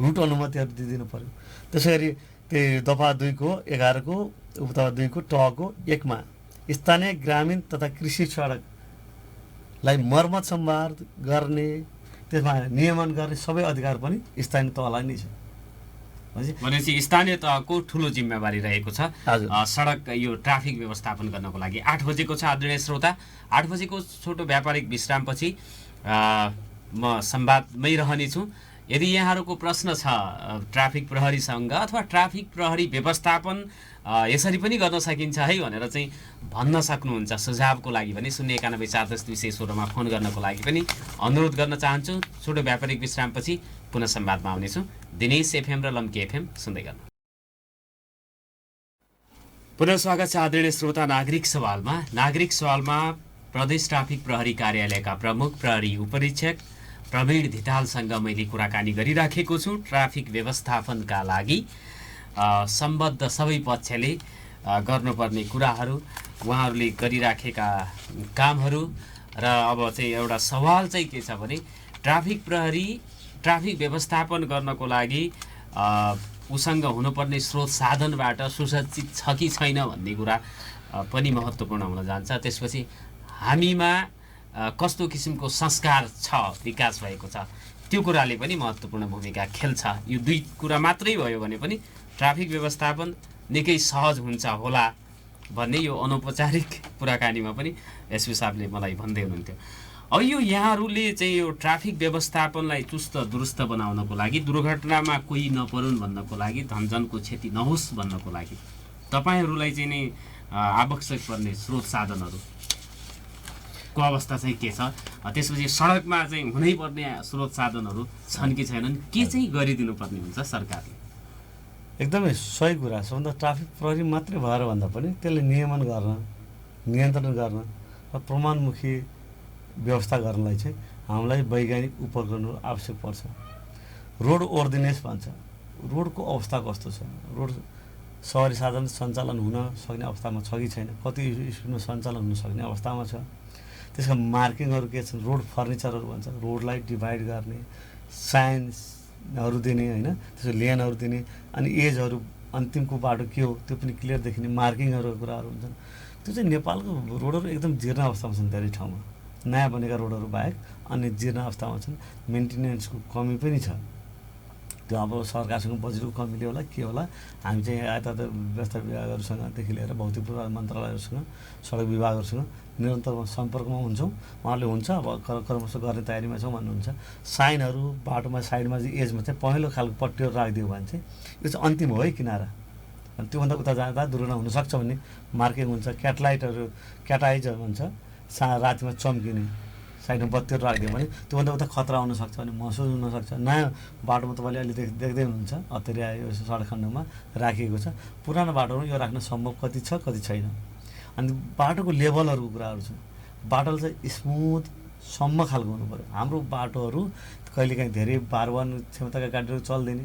रुट अनुमतिहरू दिइदिनु पर्यो। त्यसै गरी त्यही दफा 2 को 11 को उपदफा 2 को ट को 1 मा स्थानीय ग्रामीण तथा कृषि सडकलाई मर्मत सम्भार गर्ने, त्यसमा नियमन गर्ने सबै अधिकार पनि स्थानीय तहलाई नै छ। भनेपछि स्थानीय तहको ठुलो जिम्मेवारी रहेको छ सडक यो ट्राफिक व्यवस्थापन गर्नको लागि। 8 बजेको छ आदरणीय श्रोता, 8 बजेको छोटो व्यापारिक विश्रामपछि म संवादमै रहनेछु। यदि यहाँहरूको प्रश्न छ ट्राफिक प्रहरीसँग अथवा ट्राफिक प्रहरी व्यवस्थापन यसरी पनि गर्न सकिन्छ है भनेर चाहिँ भन्न सक्नुहुन्छ सुझावको लागि भने 091 410 216 मा फोन गर्नको लागि पनि अनुरोध गर्न चाहन्छु। छोटो व्यापारिक विश्रामपछि पुनः संवादमा आउनेछु। दिनेश एफएम र लम्की एफएम सुन्दै गर्नु। पुनः स्वागत छ आदरणीय श्रोता नागरिक सवालमा। नागरिक सवालमा प्रदेश ट्राफिक प्रहरी कार्यालयका प्रमुख प्रहरी उपरीक्षक प्रवीण धितालसँग मैले कुराकानी गरिराखेको छु। ट्राफिक व्यवस्थापनका लागि सम्बद्ध सबै पक्षले गर्नुपर्ने कुराहरू, उहाँहरूले गरिराखेका कामहरू र अब चाहिँ एउटा सवाल चाहिँ के छ भने ट्राफिक प्रहरी ट्राफिक व्यवस्थापन गर्नको लागि उसँग हुनुपर्ने स्रोत साधनबाट सुसज्जित छ कि छैन भन्ने कुरा पनि महत्त्वपूर्ण हुन जान्छ। त्यसपछि हामीमा कस्तो किसिमको संस्कार छ, विकास भएको छ, त्यो कुराले पनि महत्त्वपूर्ण भूमिका खेल्छ। यो दुई कुरा मात्रै भयो भने पनि ट्राफिक व्यवस्थापन निकै सहज हुन्छ होला भन्ने यो अनौपचारिक कुराकानीमा पनि एसपी साहबले मलाई भन्दै हुनुहुन्थ्यो। अब यो यहाँहरूले चाहिँ यो ट्राफिक व्यवस्थापनलाई चुस्त दुरुस्त बनाउनको लागि, दुर्घटनामा कोही नपरुन् भन्नको लागि, धनजनको क्षति नहोस् भन्नको लागि तपाईँहरूलाई चाहिँ नि आवश्यक पर्ने स्रोत साधनहरूको अवस्था चाहिँ के छ? त्यसपछि सडकमा चाहिँ हुनैपर्ने स्रोत साधनहरू छन् कि छैनन्, के चाहिँ गरिदिनु पर्ने हुन्छ सरकारले? एकदमै सही कुरा। सबभन्दा ट्राफिक प्रहरी मात्रै भएर भन्दा पनि त्यसले नियमन गर्न, नियन्त्रण गर्न र प्रमाणमुखी व्यवस्था गर्नलाई चाहिँ हामीलाई वैज्ञानिक उपकरणहरू आवश्यक पर्छ। रोड अर्डिनेन्स भन्छ, रोडको अवस्था कस्तो छ, रोड सहरी साधन सञ्चालन हुन सक्ने अवस्थामा छ कि छैन, कति स्पिडमा सञ्चालन हुन सक्ने अवस्थामा छ, त्यसका मार्किङहरू के छन्, रोड फर्निचरहरू भन्छ, रोडलाई डिभाइड गर्ने, साइन्सहरू दिने होइन, त्यसको लेनहरू दिने, अनि एजहरू अन्तिमको बाटो के हो त्यो पनि क्लियर देखिने मार्किङहरूको कुराहरू हुन्छन्। त्यो चाहिँ नेपालको रोडहरू एकदम जीर्ण अवस्थामा छन्, धेरै ठाउँमा नयाँ बनेका रोडहरू बाहेक अन्य जीर्ण अवस्थामा छन्। मेन्टेनेन्सको कमी पनि छ। त्यो अब सरकारसँग बजेटको कमीले होला के होला, हामी चाहिँ यातायात व्यवस्था विभागहरूसँगदेखि लिएर भौतिक पूर्वाधार मन्त्रालयहरूसँग, सडक विभागहरूसँग निरन्तर सम्पर्कमा हुन्छौँ। उहाँहरूले हुन्छ अब कर्मश गर्ने तयारीमा छौँ भन्नुहुन्छ। साइनहरू बाटोमा साइडमा चाहिँ एजमा चाहिँ पहेँलो खालको पट्टीहरू राखिदियो भने चाहिँ यो चाहिँ अन्तिम हो है किनारा, अनि त्योभन्दा उता जाँदा दुर्घटना हुनसक्छ भन्ने मार्किङ हुन्छ। क्याटलाइटहरू क्याटाइजहरू भन्छ, रातिमा चम्किने साइडमा बत्तीहरू राखिदियो भने त्योभन्दा उता खतरा हुनसक्छ भने महसुस हुनसक्छ। नयाँ बाटोमा तपाईँले अहिले देख्दै हुनुहुन्छ अत्तरिया यो सडक खण्डमा राखिएको छ। पुरानो बाटोहरू यो राख्न सम्भव कति छ कति छैन। अनि बाटोको लेभलहरूको कुराहरू छ। बाटो चाहिँ स्मुथ सम्म खालको हुनु पऱ्यो। हाम्रो बाटोहरू कहिलेकाहीँ धेरै भारवान क्षमताका गाडीहरू चल्दैन,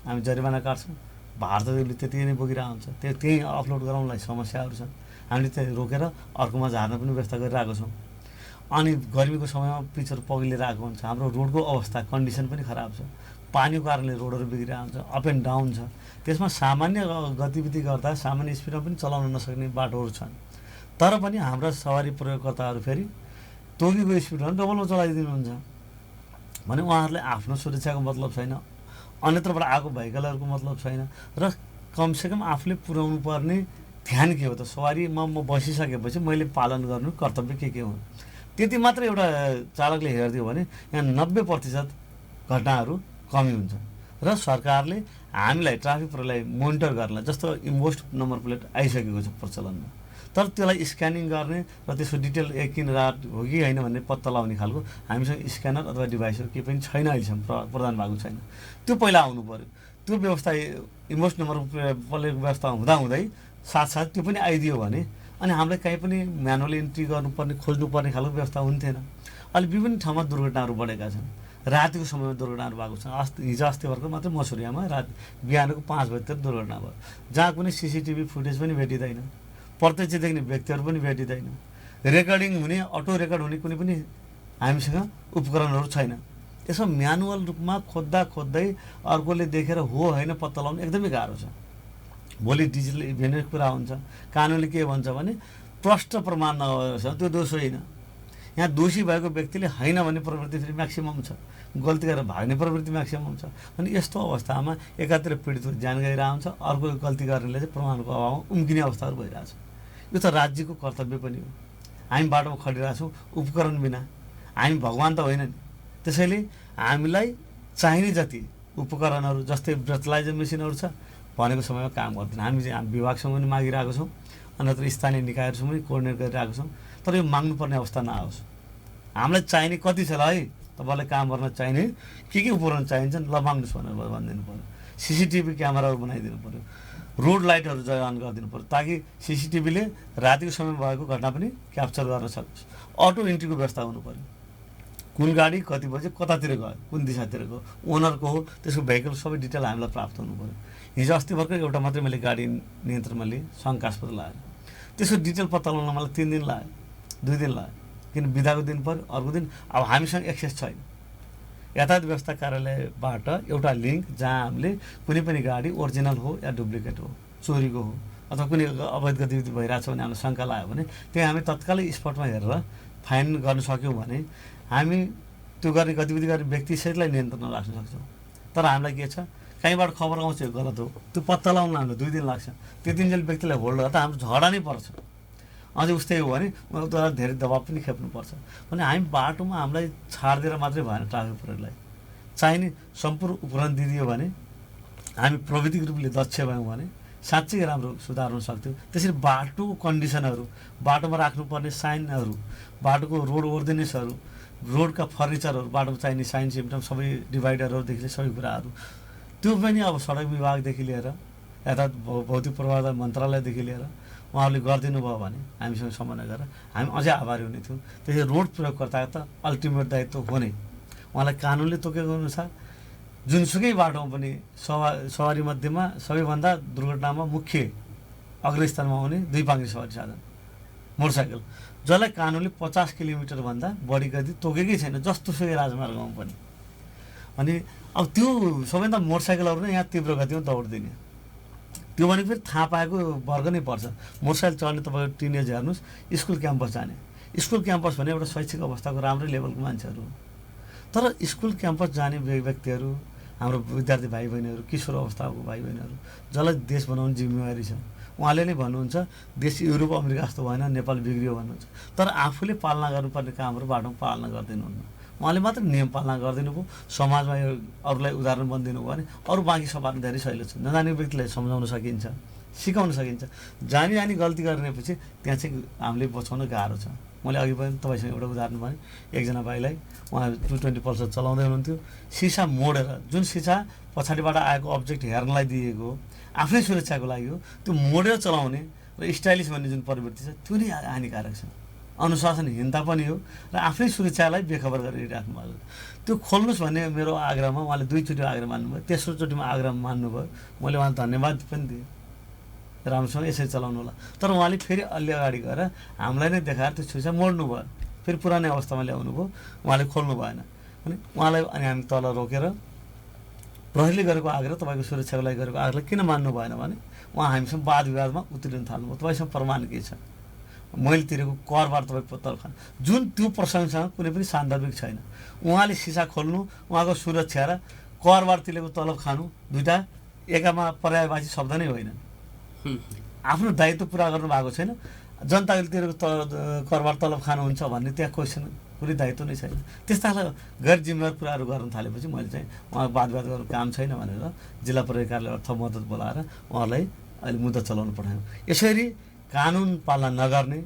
हामी जरिवाना काट्छौँ, भार त त्यति नै बोकिरहेको हुन्छ, त्यही अपलोड गराउनलाई समस्याहरू छन्। हामीले चाहिँ रोकेर अर्कोमा झार्न पनि व्यवस्था गरिरहेको छौँ। अनि गर्मीको समयमा पिचहरू पग्लिएर आएको हुन्छ। हाम्रो रोडको अवस्था कन्डिसन पनि खराब छ, पानीको कारणले रोडहरू बिग्रिरहेको हुन्छ, अप एन्ड डाउन छ। त्यसमा सामान्य गतिविधि गर्दा सामान्य स्पिडमा पनि चलाउन नसक्ने बाटोहरू छन्। तर पनि हाम्रा सवारी प्रयोगकर्ताहरू फेरि तोकेको स्पिडमा डबलमा चलाइदिनुहुन्छ भने उहाँहरूलाई आफ्नो सुरक्षाको मतलब छैन, अन्यत्रबाट आएको भेहिकलहरूको मतलब छैन, र कमसेकम आफूले पुर्याउनु पर्ने ध्यान के हो त? सवारीमा म बसिसकेपछि मैले पालन गर्नु कर्तव्य के हुन्? त्यति मात्र एउटा चालकले हेरिदियो भने यहाँ 90% घटनाहरू कमी हुन्छ र सरकारले हामीलाई ट्राफिक प्रहरीलाई मोनिटर गर्नलाई जस्तो इम्पोस्ट नम्बर प्लेट आइसकेको छ प्रचलनमा, तर त्यसलाई स्क्यानिङ गर्ने र त्यसको डिटेल किन रात हो कि होइन भन्ने पत्ता लगाउने खालको हामीसँग स्क्यानर अथवा डिभाइसहरू केही पनि छैन, अहिलेसम्म प्रदान भएको छैन। त्यो पहिला आउनु पर्यो। त्यो व्यवस्था इम्पोस्ट नम्बर प्लेट व्यवस्था हुँदाहुँदै साथसाथ त्यो पनि आइदियो भने अनि हामीलाई कहीँ पनि म्यानुअली इन्ट्री गर्नुपर्ने खोज्नुपर्ने खालको व्यवस्था हुन्थेन। अहिले विभिन्न ठाउँमा दुर्घटनाहरू बढेका छन्, रातिको समयमा दुर्घटनाहरू भएको छ। हिजो अस्ति भर्खर मात्रै मसुरियामा रात बिहानको 5 बजीतिर दुर्घटना भयो, जहाँ कुनै CCTV फुटेज पनि भेटिँदैन, प्रत्यक्ष देख्ने व्यक्तिहरू पनि भेटिँदैन, रेकर्डिङ हुने अटो रेकर्ड हुने कुनै पनि हामीसँग उपकरणहरू छैन। यसो म्यानुअल रूपमा खोज्दै अर्कोले देखेर हो होइन पत्ता लगाउनु एकदमै गाह्रो छ। भोलि डिजिटल इभेन्टको कुरा हुन्छ, कानुनले के भन्छ भने प्रष्ट प्रमाण नभएसम्म त्यो दोष होइन। यहाँ दोषी भएको व्यक्तिले होइन भन्ने प्रवृत्ति फेरि म्याक्सिमम छ, गल्ती गरेर भाग्ने प्रवृत्ति म्याक्सिमम छ। अनि यस्तो अवस्थामा एकातिर पीडितको ज्यान गइरहेको हुन्छ, अर्को गल्ती गर्नेले चाहिँ प्रमाणको अभावमा उम्किने अवस्थाहरू भइरहेछ। यो त राज्यको कर्तव्य पनि हो। हामी बाटोमा खडिरहेको छौँ उपकरण बिना, हामी भगवान त होइन नि। त्यसैले हामीलाई चाहिने जति उपकरणहरू जस्तै ब्रेथलाइजर मेसिनहरू छ भनेको समयमा काम गर्दैन। हामी विभागसँग पनि मागिरहेको छौँ, अन्यत्र स्थानीय निकायहरूसँग पनि कोअर्डिनेट गरिरहेको छौँ, तर यो माग्नुपर्ने अवस्था नआओस्। हामीलाई चाहिने कति छ ल है, तपाईँलाई काम गर्न चाहिने के उपकरण चाहिन्छन् ल माग्नुहोस् भनेर भनिदिनु पऱ्यो। CCTV क्यामेराहरू बनाइदिनु पऱ्यो, रोड लाइटहरू जडान गरिदिनु पऱ्यो, ताकि CCTVले रातिको समय भएको घटना पनि क्याप्चर गर्न सकोस्। अटो इन्ट्रीको व्यवस्था हुनु पऱ्यो, कुन गाडी कति बजे कतातिर गयो, कुन दिशातिर गयो, ओनरको हो, त्यसको भेहिकल सबै डिटेल हामीलाई प्राप्त हुनु पऱ्यो। हिजो अस्ति भर्खर एउटा मात्रै मैले गाडी नियन्त्रणमा लिएँ, शङ्कास्पद लाग्यो, त्यसको डिटेल पत्ता लगाउन मलाई 3 दिन लाग्यो, 2 दिन लाग्यो, किन बिदाको दिन पऱ्यो, अर्को दिन अब हामीसँग एक्सेस छैन। यातायात व्यवस्था कार्यालयबाट एउटा लिङ्क जहाँ हामीले कुनै पनि गाडी ओरिजिनल हो या डुप्लिकेट हो, चोरीको हो अथवा कुनै अवैध गतिविधि भइरहेछ भने हामीलाई शङ्का लाग्यो भने त्यहाँ हामी तत्कालै स्पटमा हेरेर फाइन गर्न सक्यौँ भने हामी त्यो गर्ने गतिविधि गर्ने व्यक्ति सहितलाई नियन्त्रणमा राख्न सक्छौँ। तर हामीलाई के छ, कहीँबाट खबर आउँछ यो गलत हो, त्यो पत्ता लगाउन हामीलाई 2 दिन लाग्छ। त्यो 3 दिन व्यक्तिलाई होल्ड गर्दा हाम्रो झगडा नै पर्छ। अझै उस्तै हो भने उनीहरूलाई धेरै दबाब पनि खेप्नुपर्छ। भने हामी बाटोमा हामीलाई छाडिदिएर मात्रै भएन, ट्राफिक प्रहरीलाई चाहिने सम्पूर्ण उपकरण दिइदियो भने हामी प्रविधिक रूपले दक्ष भयौँ भने साँच्चै राम्रो सुधार हुन सक्थ्यो। त्यसरी बाटोको कन्डिसनहरू, बाटोमा राख्नुपर्ने साइनहरू, बाटोको रोड ओर्डिनेन्सहरू, रोडका फर्निचरहरू, बाटोमा चाहिने साइन सिम्टम सबै डिभाइडरहरूदेखि सबै कुराहरू त्यो पनि अब सडक विभागदेखि लिएर यातायात भौतिक पूर्वाधार मन्त्रालयदेखि लिएर उहाँहरूले गरिदिनु भयो भने हामीसँग समन्वय गरेर हामी अझै आभारी हुने थियौँ। त्यसरी रोड प्रयोगकर्ताको त अल्टिमेट दायित्व हो नै, उहाँलाई कानुनले तोकेको अनुसार जुनसुकै बाटोमा पनि सवारी मध्येमा सबैभन्दा दुर्घटनामा मुख्य अग्रस्थानमा आउने 2 पाङ्ग्रे सवारी साधन मोटरसाइकल, जसलाई कानुनले 50 किलोमिटरभन्दा बढी गति तोकेकै छैन जस्तोसुकै राजमार्गमा पनि। अनि अब त्यो सबैभन्दा मोटरसाइकलहरू नै यहाँ तीव्र गतिमा दौडिदिने, त्यो भनेको फेरि थाहा पाएको वर्ग नै पर्छ। मोटरसाइकल चढ्ने तपाईँको टिनेज हेर्नुहोस्, स्कुल क्याम्पस जाने, स्कुल क्याम्पस भने एउटा शैक्षिक अवस्थाको राम्रै लेभलको मान्छेहरू हो, तर स्कुल क्याम्पस जाने व्यक्तिहरू हाम्रो विद्यार्थी भाइ बहिनीहरू, किशोर अवस्थाको भाइ बहिनीहरू जसलाई देश बनाउने जिम्मेवारी छ, उहाँले नै भन्नुहुन्छ देश युरोप अमेरिका जस्तो भएन, नेपाल बिग्रियो भन्नुहुन्छ, तर आफूले पालना गर्नुपर्ने कामहरू बाटोमा पालना गर्दैनहुन्न। उहाँले मात्र नियम पालना गरिदिनु भयो, समाजमा यो अरूलाई उदाहरण बनिदिनु भयो भने अरू बाँकी सबै धेरै सहिलो छ। नजानेको व्यक्तिलाई सम्झाउन सकिन्छ, सिकाउन सकिन्छ। जानी गल्ती गरेपछि त्यहाँ चाहिँ हामीले बचाउन गाह्रो छ। मैले अघि पनि तपाईँसँग एउटा उदाहरण भने, एकजना भाइलाई उहाँ 220 पल्सर चलाउँदै हुनुहुन्थ्यो, सिसा मोडेर, जुन सिसा पछाडिबाट आएको अब्जेक्ट हेर्नलाई दिएको आफ्नै सुरक्षाको लागि हो, त्यो मोडेर चलाउने र स्टाइलिस भन्ने जुन प्रवृत्ति छ त्यो नै हानिकारक छ, अनुशासनहीनता पनि हो र आफ्नै सुरक्षालाई बेखबर गरिराख्नु भएको। त्यो खोल्नुहोस् भन्ने मेरो आग्रहमा उहाँले 2 चोटि आग्रह मान्नुभयो, तेस्रो चोटिमा आग्रह मान्नुभयो, मैले उहाँलाई धन्यवाद पनि दिएँ, राम्रोसँग यसरी चलाउनु होला। तर उहाँले फेरि अलि अगाडि गएर हामीलाई नै देखाएर त्यो सिसा मोड्नु भयो, फेरि पुरानै अवस्थामा ल्याउनु भयो, उहाँले खोल्नु भएन। अनि उहाँलाई अनि हामी तल रोकेर प्रहरीले गरेको आग्रह, तपाईँको सुरक्षाको लागि गरेको आग्रह किन मान्नु भएन भने उहाँ हामीसँग वाद विवादमा उत्रिन थाल्नुभयो। तपाईँसँग प्रमाण के छ, मैले तिरेको करबाट तपाईँ तलब खानु, जुन त्यो प्रसङ्गसँग कुनै पनि सान्दर्भिक छैन। उहाँले सिसा खोल्नु, उहाँको सुरक्षा र करबाट तिरेको तलब खानु दुईवटा एकामा पर्यायवाची शब्द नै होइन। आफ्नो दायित्व पुरा गर्नु भएको छैन, जनताले तिरेको करबार तलब खानुहुन्छ भन्ने त्यहाँ क्वेसन कुनै दायित्व नै छैन। त्यस्ता खालको गैर जिम्मेवार कुराहरू गर्न थालेपछि मैले चाहिँ उहाँ वाद गर्नु काम छैन भनेर जिल्ला प्रहरी कार्यालय थप मद्दत बोलाएर उहाँलाई अहिले मुद्दा चलाउनु पठायौँ। यसरी कानुन पालना नगर्ने,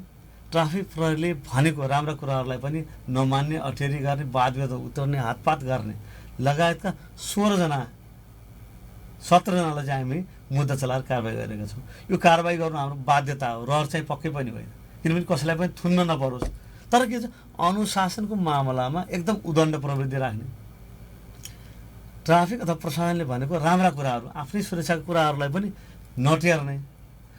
ट्राफिक प्रहरीले भनेको राम्रा कुराहरूलाई पनि नमान्ने, अटेरी गर्ने, वाद उतार्ने, हातपात गर्ने लगायतका 17जनालाई चाहिँ हामी मुद्दा चलाएर कारबाही गरेका छौँ। यो कारबाही गर्नु हाम्रो बाध्यता हो, रहर चाहिँ पक्कै पनि होइन, किनभने कसैलाई पनि थुन्न नपरोस्। तर के छ, अनुशासनको मामलामा एकदम उदण्ड प्रवृत्ति राख्ने, ट्राफिक अथवा प्रशासनले भनेको राम्रा कुराहरू, आफ्नै सुरक्षाको कुराहरूलाई पनि नटेर्ने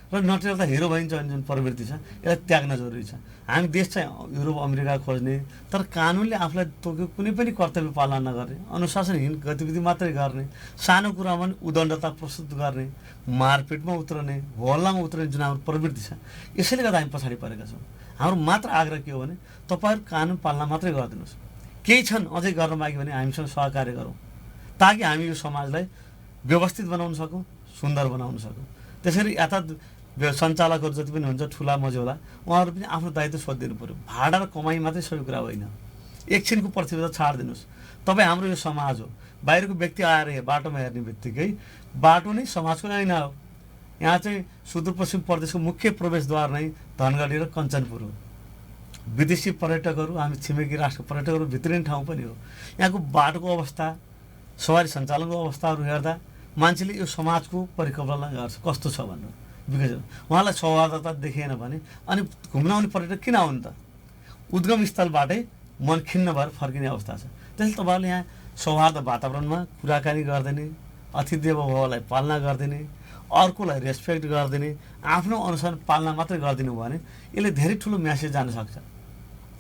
र नटेर्दा हिरो भइन्छ भन्ने जुन प्रवृत्ति छ यसलाई त्याग्न जरुरी छ। हामी देश चाहिँ युरोप अमेरिका खोज्ने, तर कानुनले आफूलाई तोकेको कुनै पनि कर्तव्य पालना नगर्ने, अनुशासनहीन गतिविधि मात्रै गर्ने, सानो कुरामा पनि उदण्डता प्रस्तुत गर्ने, मारपिटमा उत्रने, हल्लामा उत्रने जुन हाम्रो प्रवृत्ति छ यसैले गर्दा हामी पछाडि परेका छौँ। हाम्रो मात्र आग्रह के हो भने तपाईँहरू कानुन पालना मात्रै गरिदिनुहोस्, केही छन् अझै गर्न बाँकी भने हामीसँग सहकार्य गरौँ, ताकि हामी यो समाजलाई व्यवस्थित बनाउन सकौँ, सुन्दर बनाउन सकौँ। त्यसरी यातायात सञ्चालकहरू जति पनि हुन्छ ठुला मझौला उहाँहरू पनि आफ्नो दायित्व सोधिदिनु पऱ्यो। भाडा र कमाइ मात्रै सबै कुरा होइन, एकछिनको प्रतिबद्धता छाडिदिनुहोस्। तपाईँ हाम्रो यो समाज हो, बाहिरको व्यक्ति आएर बाटोमा हेर्ने बित्तिकै बाटो नै समाजको ऐना हो। यहाँ चाहिँ सुदूरपश्चिम प्रदेशको मुख्य प्रवेशद्वार नै धनगढी र कञ्चनपुर हो। विदेशी पर्यटकहरू, हामी छिमेकी राष्ट्रको पर्यटकहरू भित्रिने ठाउँ पनि हो। यहाँको बाटोको अवस्था, सवारी सञ्चालनको अवस्थाहरू हेर्दा मान्छेले यो समाजको परिकल्पना गर्छ कस्तो छ भनेर। बिकज उहाँलाई सौहार्दता देखिएन भने अनि घुम्न आउने पर्यटक किन आउनु त? उद्गम स्थलबाटै मन खिन्न भएर फर्किने अवस्था छ। त्यसैले तपाईँहरूले यहाँ सौहार्द वातावरणमा कुराकानी गरिदिने, अतिथि देवो भवलाई पालना गरिदिने, अर्कोलाई रेस्पेक्ट गरिदिने, आफ्नो अनुसार पालना मात्रै गरिदिनु भयो भने यसले धेरै ठुलो म्यासेज जान सक्छ।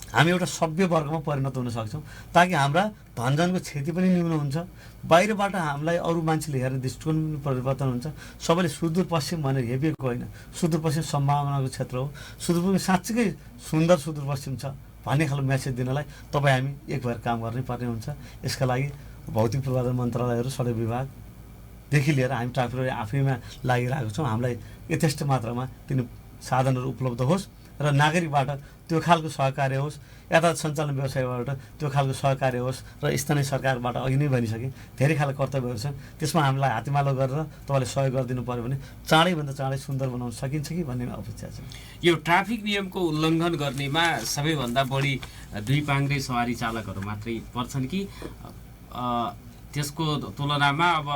हामी एउटा सभ्य वर्गमा परिणत हुन सक्छौँ, ताकि हाम्रा धनजनको क्षति पनि न्यून हुन्छ, बाहिरबाट हामीलाई अरू मान्छेले हेर्ने दृष्टिकोण पनि परिवर्तन हुन्छ। सबैले सुदूरपश्चिम भनेर हेपिएको होइन, सुदूरपश्चिम सम्भावनाको क्षेत्र हो, सुदूरपश्चिम साँच्चीकै सुन्दर सुदूरपश्चिम छ भन्ने खालको म्यासेज दिनलाई तपाईँ हामी एक भएर काम गर्नै पर्ने हुन्छ। यसका लागि भौतिक पूर्वाधार मन्त्रालयहरू, सडक विभागदेखि लिएर हामी ट्राफिक आफैमा लागिरहेको छौँ। हामीलाई यथेष्ट मात्रामा तिनी साधनहरू उपलब्ध होस् र नागरिकबाट त्यो खालको सहकार्य होस्, यातायात सञ्चालन व्यवसायबाट त्यो खालको सहकार्य होस् र स्थानीय सरकारबाट अघि नै भनिसकेँ धेरै खालको कर्तव्यहरू छन्, त्यसमा हामीलाई हातेमालो गरेर तपाईँले सहयोग गरिदिनु पऱ्यो भने चाँडैभन्दा चाँडै सुन्दर बनाउन सकिन्छ कि भन्ने अपेक्षा छ। यो ट्राफिक नियमको उल्लङ्घन गर्नेमा सबैभन्दा बढी दुई पाङ्ग्रे सवारी चालकहरू मात्रै पर्छन् कि त्यसको तुलनामा अब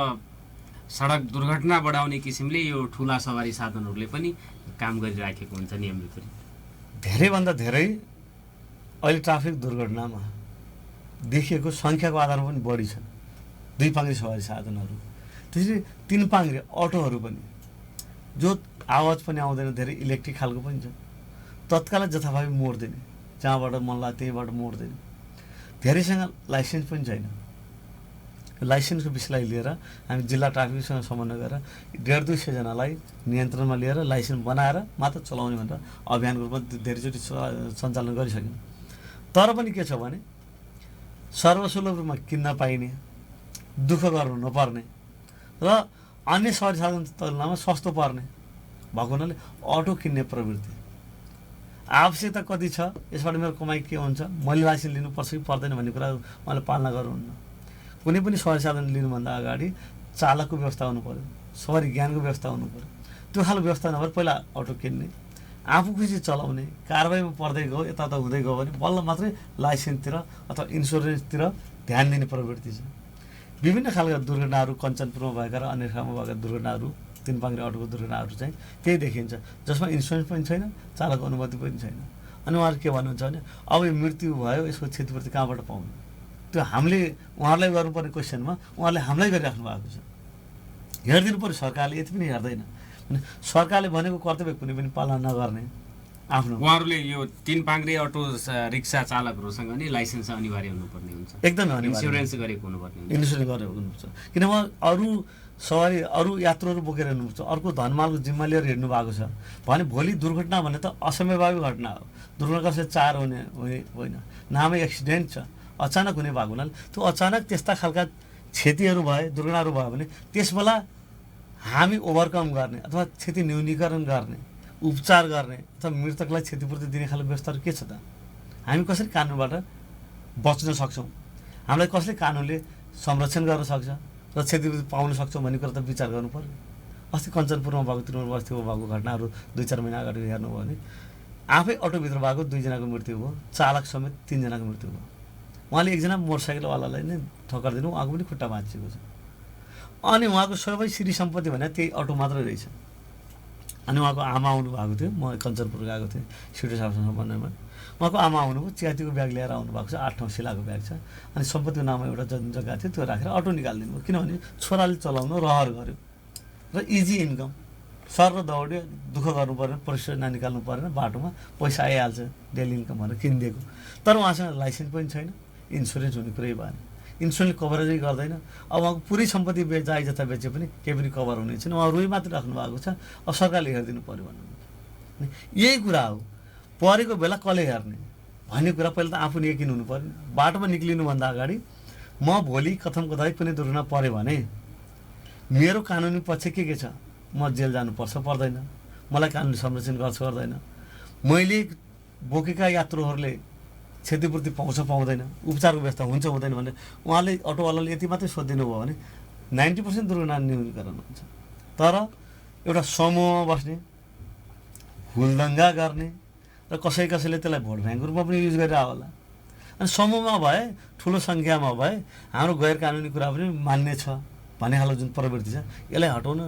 सडक दुर्घटना बढाउने किसिमले यो ठुला सवारी साधनहरूले पनि काम गरिराखेको हुन्छ नियम विपरीत? धेरैभन्दा धेरै अहिले ट्राफिक दुर्घटनामा देखिएको सङ्ख्याको आधारमा पनि बढी छन् दुई पाङ्ग्रे सवारी साधनहरू। त्यसरी तीन पाङ्ग्रे अटोहरू पनि जो आवाज पनि आउँदैन, धेरै इलेक्ट्रिक खालको पनि छ, तत्कालै जथाभावी मोड्दिने, जहाँबाट मन लाग्यो त्यहीँबाट मोड्दिने। धेरैसँग लाइसेन्स पनि छैन। लाइसेन्सको विषयलाई लिएर हामी जिल्ला ट्राफिकसँग समन्वय गरेर 150-200जनालाई नियन्त्रणमा लिएर लाइसेन्स बनाएर मात्र चलाउने भनेर अभियानको रूपमा धेरैचोटि सञ्चालन गरिसक्यौँ। तर पनि के छ भने सर्वसुलभ रूपमा किन्न पाइने, दुःख गर्नु नपर्ने र अन्य सवारी साधन तुलनामा सस्तो पर्ने भएको हुनाले अटो किन्ने प्रवृत्ति। आवश्यकता कति छ, यसबाट मेरो कमाइ के हुन्छ, मैले लाइसेन्स लिनुपर्छ कि पर्दैन भन्ने कुरा उहाँले पालना गर्नुहुन्न। कुनै पनि सवारी साधन लिनुभन्दा अगाडि चालकको व्यवस्था हुनु पऱ्यो, सवारी ज्ञानको व्यवस्था हुनु पऱ्यो। त्यो खालको व्यवस्था नभएर पहिला अटो किन्ने, आफू खुसी चलाउने, कारबाहीमा पर्दै गयो यताउता हुँदै गयो भने बल्ल मात्रै लाइसेन्सतिर अथवा इन्सुरेन्सतिर ध्यान दिने प्रवृत्ति छ। विभिन्न खालका दुर्घटनाहरू कञ्चनपुरमा भएका र अन्य ठाउँमा भएका दुर्घटनाहरू, तीन पाङ्ग्रे अटोको दुर्घटनाहरू चाहिँ त्यही देखिन्छ, जसमा इन्सुरेन्स पनि छैन, चालक अनुमति पनि छैन। अनि उहाँहरू के भन्नुहुन्छ भने अब यो मृत्यु भयो, यसको क्षतिपूर्ति कहाँबाट पाउनु? त्यो हामीले उहाँहरूलाई गर्नुपर्ने क्वेसनमा उहाँहरूले हामीलाई गरिराख्नु भएको छ। हेरिदिनु पऱ्यो, सरकारले यति पनि हेर्दैन। सरकारले भनेको कर्तव्य कुनै पनि पालना नगर्ने आफ्नो। उहाँहरूले यो तीन पाङ्ग्रे अटो रिक्सा चालकहरूसँग नि लाइसेन्स अनिवार्य हुनुपर्ने हुन्छ, एकदमै अनिवार्य, इन्सुरेन्स गरेको हुनुपर्ने हुन्छ। इन्सुरेन्स गरेको हुनुपर्छ, किनभने अरू सवारी अरू यात्रुहरू बोकेर हिँड्नुपर्छ, अर्को धनमालको जिम्मा लिएर हिँड्नु भएको छ भने भोलि दुर्घटना भन्ने त असम्भावित घटना हो। दुर्घटना कसै चार हुने होइन, नामै एक्सिडेन्ट छ, अचानक हुने भएको हुनाले त्यो अचानक त्यस्ता खालका क्षतिहरू भए, दुर्घटनाहरू भयो भने त्यसबेला हामी ओभरकम गर्ने अथवा क्षति न्यूनीकरण गर्ने उपचार गर्ने अथवा मृतकलाई क्षतिपूर्ति दिने खालको व्यवस्थाहरू के छ त? हामी कसरी कानुनबाट बच्न सक्छौँ? हामीलाई कसले कानुनले संरक्षण गर्न सक्छ र क्षतिपूर्ति पाउन सक्छौँ भन्ने कुरा त विचार गर्नु पर्यो। अस्ति कञ्चनपुरमा भएको त्रिभुवन बस्तीमा भएको घटनाहरू 2-4 महिना अगाडि हेर्नुभयो भने आफै अटोभित्र भएको 2 जनाको मृत्यु भयो, चालक समेत 3 जनाको मृत्यु भयो। उहाँले एकजना मोटरसाइकलवालालाई नै ठक्कर दिनु, उहाँको पनि खुट्टा भाँचिएको छ। अनि उहाँको सबै श्री सम्पत्ति भने त्यही अटो मात्रै रहेछ। अनि उहाँको आमा आउनु भएको थियो, म कञ्चनपुर गएको थिएँ सिटो साहबसँग समन्वयमा। उहाँको आमा आउनुभयो, चियातीको ब्याग लिएर आउनु भएको छ, 8 ठाउँ सिलाएको ब्याग छ। अनि सम्पत्तिको नाममा एउटा जग्गा थियो, त्यो राखेर अटो निकालिदिनु भयो। किनभने छोराले चलाउनु रहर गर्यो र इजी इन्कम, सर र दौड्यो, दुःख गर्नु परेन, परिश्रम ननिकाल्नु परेन, बाटोमा पैसा आइहाल्छ डेली इन्कम भनेर किनिदिएको। तर उहाँसँग लाइसेन्स पनि छैन, इन्सुरेन्स हुने कुरै भएन, इन्सुरेन्स कभरेजै गर्दैन। अब उहाँको पुरै सम्पत्ति जाई जता बेचे पनि केही पनि कभर हुने छैन, उहाँ रुई मात्रै राख्नु भएको छ। अब सरकारले हेरिदिनु पऱ्यो भन्नु, यही कुरा हो। परेको बेला कसले हेर्ने भन्ने कुरा पहिला त आफू यकिन हुनु पऱ्यो। बाटोमा निक्लिनुभन्दा अगाडि म भोलि कथम कतै कुनै दुर्घटना पऱ्यो भने मेरो कानुनी पक्ष के छ? म जेल जानुपर्छ पर्दैन, मलाई कानुनी संरक्षण गर्छ गर्दैन, मैले बोकेका यात्रुहरूले क्षतिपूर्ति पाउँछ पाउँदैन, उपचारको व्यवस्था हुन्छ हुँदैन भने उहाँले अटोवालाले यति मात्रै सोधिदिनु भयो भने 90% दुर्घटना न्यूनीकरण हुन्छ। तर एउटा समूहमा बस्ने, हुलदङ्गा गर्ने र कसैले त्यसलाई भोट ब्याङ्कको रूपमा पनि युज गरिरहेको होला। अनि समूहमा भए, ठुलो सङ्ख्यामा भए हाम्रो गैर कानुनी कुरा पनि मान्ने छ भन्ने खालको जुन प्रवृत्ति छ, यसलाई हटाउन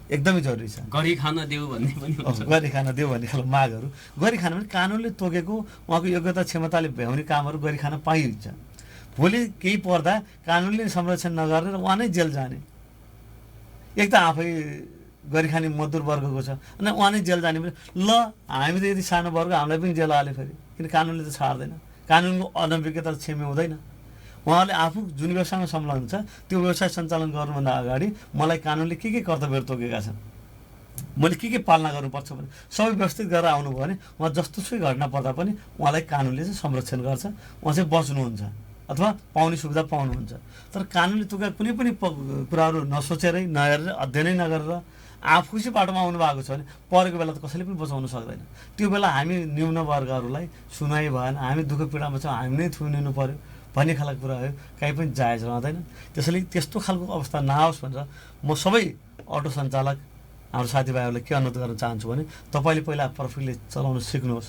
एकदमै जरुरी छ। गरी खान देऊ भन्ने पनि हुन्छ, गरी खान देऊ भन्ने खालको मागहरू। गरी खान पनि कानुनले तोकेको उहाँको योग्यता क्षमताले भ्याउने कामहरू गरी खान पाइन्छ। भोलि केही पर्दा कानुनले संरक्षण नगरेर उहाँ नै जेल जाने। एक त आफै गरी खाने मजदुर वर्गको छ, अनि उहाँ नै जेल जाने पनि ल हामी त यदि सानो वर्ग, हामीलाई पनि जेल हाल्यो फेरि, किन कानुनले त छाड्दैन। कानुनको अनभिज्ञता क्षम्य हुँदैन। उहाँले आफू जुन व्यवसायमा संलग्न छ त्यो व्यवसाय सञ्चालन गर्नुभन्दा अगाडि मलाई कानुनले के कर्तव्यहरू तोकेका छन्, मैले के पालना गर्नुपर्छ भने सबै व्यवस्थित गरेर आउनुभयो भने उहाँ जस्तोसुकै घटना पर्दा पनि उहाँलाई कानुनले चाहिँ संरक्षण गर्छ, उहाँ चाहिँ बच्नुहुन्छ अथवा पाउने सुविधा पाउनुहुन्छ। तर कानुनले तोकेका कुनै पनि कुराहरू नसोचेरै नहेरेर अध्ययनै नगरेर आफू चाहिँ बाटोमा आउनु भएको छ भने परेको बेला त कसैले पनि बचाउन सक्दैन। त्यो बेला हामी न्यून वर्गहरूलाई सुनाइ भएन, हामी दुःख पीडामा छौँ, हामी नै थुनिनु पर्यो भन्ने खालको कुरा हो, कहीँ पनि जायज रहँदैन। त्यसैले त्यस्तो खालको अवस्था नआओस् भनेर म सबै अटो सञ्चालक हाम्रो साथीभाइहरूलाई के अनुरोध गर्न चाहन्छु भने तपाईँले पहिला पर्फेक्टली चलाउन सिक्नुहोस्,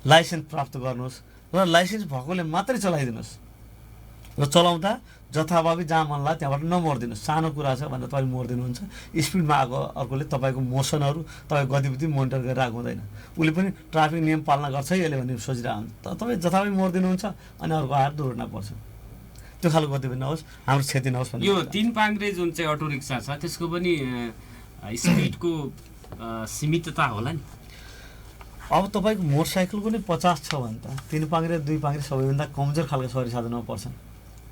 लाइसेन्स प्राप्त गर्नुहोस् र लाइसेन्स भएकोले मात्रै चलाइदिनुहोस् र चलाउँदा जथाभावी जहाँ मन लाग्यो त्यहाँबाट नमोडिदिनुहोस्। सानो कुरा छ भनेर तपाईँले मोडिदिनुहुन्छ, स्पिडमा आएको अर्कोले तपाईँको मोसनहरू, तपाईँको गतिविधि मोनिटर गरेर आएको हुँदैन। उसले पनि ट्राफिक नियम पालना गर्छ है यसले भन्ने सोचिरहेको हुन्छ, तर तपाईँ जथाभावी मोडिदिनुहुन्छ अनि अर्को आएर दुर्घटना पर्छ। त्यो खालको गतिविधि नहोस्, हाम्रो क्षति नहोस् भन्ने। यो 3 पाङ्ग्रे जुन चाहिँ अटो रिक्सा छ त्यसको पनि स्पिडको सीमितता होला नि। अब तपाईँको मोटरसाइकलको नै 50 छ भने त 3 पाङ्ग्रे 2 पाङ्ग्रे सबैभन्दा कमजोर खालको सवारी साधनमा पर्छन्,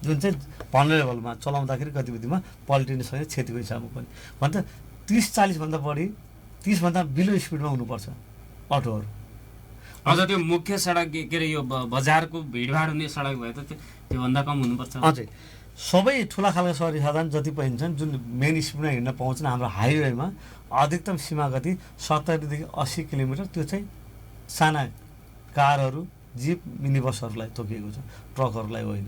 जुन चाहिँ भनरेबलमा चलाउँदाखेरि गतिविधिमा पल्टिने सक्ने क्षतिको हिसाबमा पनि भने त 30-40 भन्दा बढी, 30 भन्दा बिलो स्पिडमा हुनुपर्छ अटोहरू। अझ त्यो मुख्य सडक के अरे यो बजारको भिडभाड हुने सडक भए त त्योभन्दा कम हुनुपर्छ। अझै सबै ठुला खालका सवारी साधन जति पनि छन् जुन मेन स्पिडमा हिँड्न पाउँछन् हाम्रो हाइवेमा अधिकतम सीमा गति 70 देखि 80 किलोमिटर, त्यो चाहिँ साना कारहरू, जिप, मिनी बसहरूलाई तोकिएको छ, ट्रकहरूलाई होइन।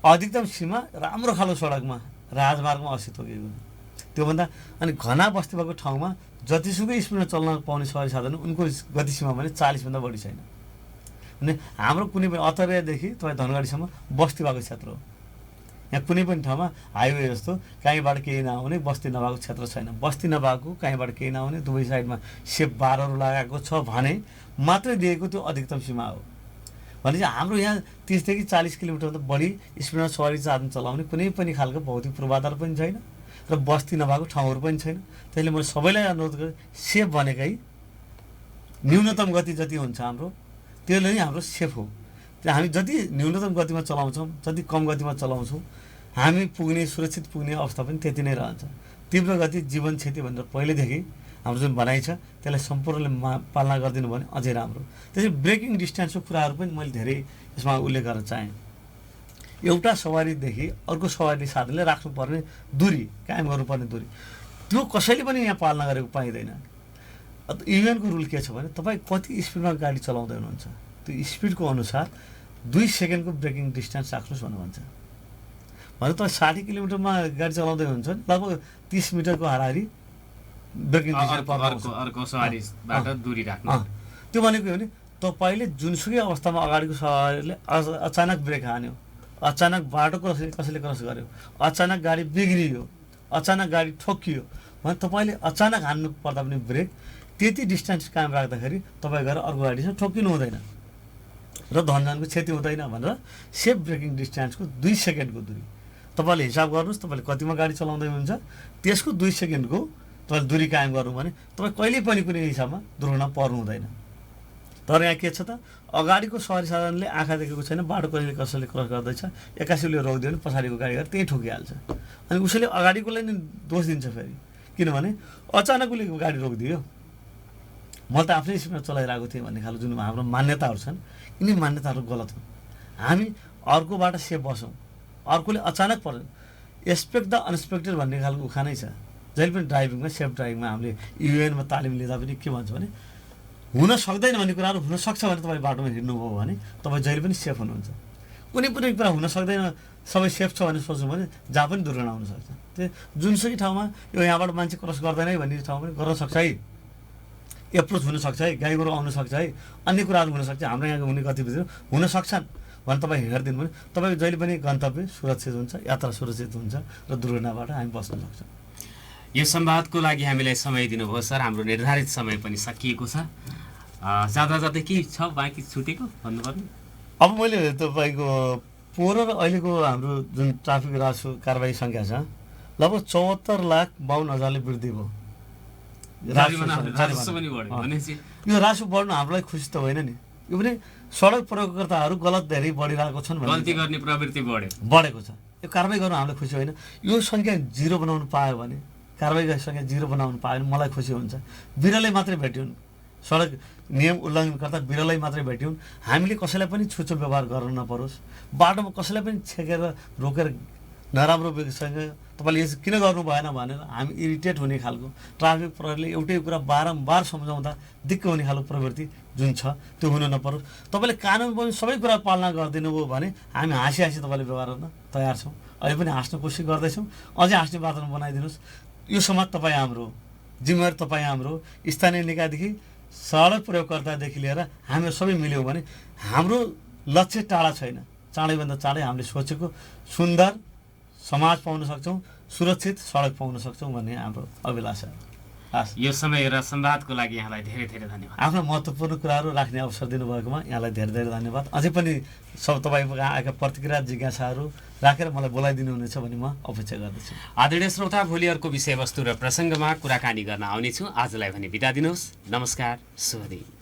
अधिकतम सीमा राम्रो खालको सडकमा राजमार्गमा 80 तोकिएको छ। त्योभन्दा अनि घना बस्ती भएको ठाउँमा जतिसुकै स्पिडमा चल्न पाउने सवारी साधन उनको गति सीमा भने 40 भन्दा बढी छैन। अनि हाम्रो कुनै पनि अतरेदेखि तपाईँ धनगढीसम्म बस्ती भएको क्षेत्र हो। यहाँ कुनै पनि ठाउँमा हाइवे जस्तो कहीँबाट केही नआउने, बस्ती नभएको क्षेत्र छैन। बस्ती नभएको, कहीँबाट केही नआउने, दुवै साइडमा सेप बारहरू लगाएको छ भने मात्रै दिएको त्यो अधिकतम सीमा हो। भनेपछि हाम्रो यहाँ 30 देखि 40 किलोमिटरभन्दा बढी स्पिडमा सवारी साधन चलाउने कुनै पनि खालको भौतिक पूर्वाधार पनि छैन र बस्ती नभएको ठाउँहरू पनि छैन। त्यसले मैले सबैलाई अनुरोध गरेँ, सेफ भनेकै न्यूनतम गति जति हुन्छ हाम्रो त्यसले नै हाम्रो सेफ हो। त्यो हामी जति न्यूनतम गतिमा चलाउँछौँ, जति कम गतिमा चलाउँछौँ, हामी पुग्ने सुरक्षित पुग्ने अवस्था पनि त्यति नै रहन्छ। तीव्र गति जीवन क्षति भनेर पहिलेदेखि हाम्रो जुन भनाइ छ त्यसलाई सम्पूर्णले पालना गरिदिनु भने अझै राम्रो। त्यसै ब्रेकिङ डिस्टेन्सको कुराहरू पनि मैले धेरै यसमा उल्लेख गर्न चाहेँ। एउटा सवारीदेखि अर्को सवारी साधनले राख्नुपर्ने दूरी, कायम गर्नुपर्ने दूरी, त्यो कसैले पनि यहाँ पालना गरेको पाइँदैन। युएनको रुल के छ भने तपाईँ कति स्पिडमा गाडी चलाउँदै हुनुहुन्छ त्यो स्पिडको अनुसार 2 सेकेन्डको ब्रेकिङ डिस्टेन्स राख्नुहोस् भनेर भन्छ। भने तपाईँ 60 किलोमिटरमा गाडी चलाउँदै हुनुहुन्छ लगभग 30 मिटरको हाराहारी ब्रेकिङ डिस्टेन्स अर्को सवारीबाट दूरी राख्नु। त्यो भनेको हो भने तपाईँले जुनसुकै अवस्थामा अगाडिको सवारीले अचानक ब्रेक हान्यो, अचानक बाटो कसैले क्रस गर्यो, अचानक गाडी बिग्रियो, अचानक गाडी ठोक्कियो भने तपाईँले अचानक हान्नु पर्दा पनि ब्रेक त्यति डिस्टेन्स कायम राख्दाखेरि तपाईँ गएर अर्को गाडीसँग ठोक्किनु हुँदैन र धनजनको क्षति हुँदैन भनेर सेफ ब्रेकिङ डिस्टेन्सको 2 सेकेन्डको दूरी तपाईँले हिसाब गर्नुहोस्। तपाईँले कतिमा गाडी चलाउँदै हुनुहुन्छ त्यसको 2 सेकेन्डको तपाईँले दूरी कायम गर्नु भने तपाईँ कहिल्यै पनि कुनै हिसाबमा दुर्घटना पर्नु हुँदैन। तर यहाँ के छ त अगाडिको सवारी साधनले आँखा देखेको छैन, बाटो कहिले कसैले क्रस गर्दैछ, एक्कासी उसले रोकिदियो भने पछाडिको गाडी गएर त्यहीँ ठोकिहाल्छ अनि उसले अगाडिकोलाई नै दोष दिन्छ फेरि, किनभने अचानक उसले गाडी रोकिदियो। मैले त आफ्नै स्पिडमा चलाइरहेको थिएँ भन्ने खालको जुन हाम्रो मान्यताहरू छन् यिनी मान्यताहरू गलत हुन्। हामी अर्कोबाट सेफ बसौँ, अर्कोले अचानक पर्छ एक्सपेक्ट द अनएक्सपेक्टेड भन्ने खालको उखानै छ। जहिले पनि ड्राइभिङमा सेफ ड्राइभिङमा हामीले युएनमा तालिम लिँदा पनि के भन्छ भने हुन सक्दैन भन्ने कुराहरू हुनसक्छ भने तपाईँ बाटोमा हिँड्नुभयो भने तपाईँ जहिले पनि सेफ हुनुहुन्छ। कुनै पनि कुरा हुन सक्दैन सबै सेफ छ भने सोच्नु भने जहाँ पनि दुर्घटना हुनसक्छ। त्यो जुनसुकै ठाउँमा यो यहाँबाट मान्छे क्रस गर्दैन है भन्ने ठाउँ पनि गर्न सक्छ है, एप्रोच हुनसक्छ है, गाई गोरु आउन सक्छ है, अन्य कुराहरू हुनसक्छ, हाम्रो यहाँ हुने गतिविधिहरू हुन सक्छन् भने तपाईँ हिँडिदिनु भने तपाईँ जहिले पनि गन्तव्य सुरक्षित हुन्छ, यात्रा सुरक्षित हुन्छ र दुर्घटनाबाट हामी बस्न सक्छौँ। यो संवादको लागि हामीलाई समय दिनुभयो सर। हाम्रो निर्धारित समय पनि सकिएको छ। जाँदा जाँदै के छ बाँकी छुटेको भन्नुपर्ने? अब मैले तपाईँको पोहोर र अहिलेको हाम्रो जुन ट्राफिक रासु कारबाही सङ्ख्या छ लगभग 74,52,000ले वृद्धि भयो। यो रासु बढ्नु हामीलाई खुसी त होइन नि, यो पनि सडक प्रयोगकर्ताहरू गलत धेरै बढिरहेको छन्, गल्ती गर्ने प्रवृत्ति बढेको छ। यो कारबाही गर्नु हामीलाई खुसी होइन। यो सङ्ख्या 0 बनाउनु पायो भने, कारबाहीको सङ्ख्या 0 बनाउनु पायो भने मलाई खुसी हुन्छ। बिरलै मात्रै भेट्यौँ सडक नियम उल्लङ्घन गर्दा, बिरलै मात्रै भेट्यौँ। हामीले कसैलाई पनि छुचो व्यवहार गर्न नपरोस्, बाटोमा कसैलाई पनि छेकेर रोकेर नराम्रो व्यक्तिसँग तपाईँले यस किन गर्नु भएन भनेर हामी इरिटेट हुने खालको, ट्राफिक प्रहरीले एउटै कुरा बारम्बार सम्झाउँदा दिक्क हुने खालको प्रवृत्ति जुन छ त्यो हुन नपरोस्। तपाईँले कानुन पनि सबै कुरा पालना गरिदिनु भयो भने हामी हाँसी तपाईँले व्यवहार गर्न तयार छौँ। अहिले पनि हाँस्न कोसिस गर्दैछौँ, अझै हाँस्ने वातावरण बनाइदिनुहोस्। यो समाज तपाईँ हाम्रो, जिम्मेवारी तपाईँ हाम्रो, स्थानीय निकायदेखि सडक प्रयोगकर्तादेखि लिएर हामीहरू सबै मिल्यौँ भने हाम्रो लक्ष्य टाढा छैन। चाँडैभन्दा चाँडै हामीले सोचेको सुन्दर समाज पाउन सक्छौँ, सुरक्षित सडक पाउन सक्छौँ भन्ने हाम्रो अभिलाषा। यो समय र संवादको लागि यहाँलाई धेरै धेरै धन्यवाद। आफ्नो महत्त्वपूर्ण कुराहरू राख्ने अवसर दिनुभएकोमा यहाँलाई धेरै धेरै धन्यवाद। अझै पनि सब तपाईँको आएका प्रतिक्रिया जिज्ञासाहरू राखेर मलाई बोलाइदिनुहुनेछ भन्ने म अपेक्षा गर्दछु। आदरणीय श्रोता, भोलि अर्को विषयवस्तु र प्रसङ्गमा कुराकानी गर्न आउनेछु। आजलाई भने बिदा दिनुहोस्। नमस्कार, शुभ दिन।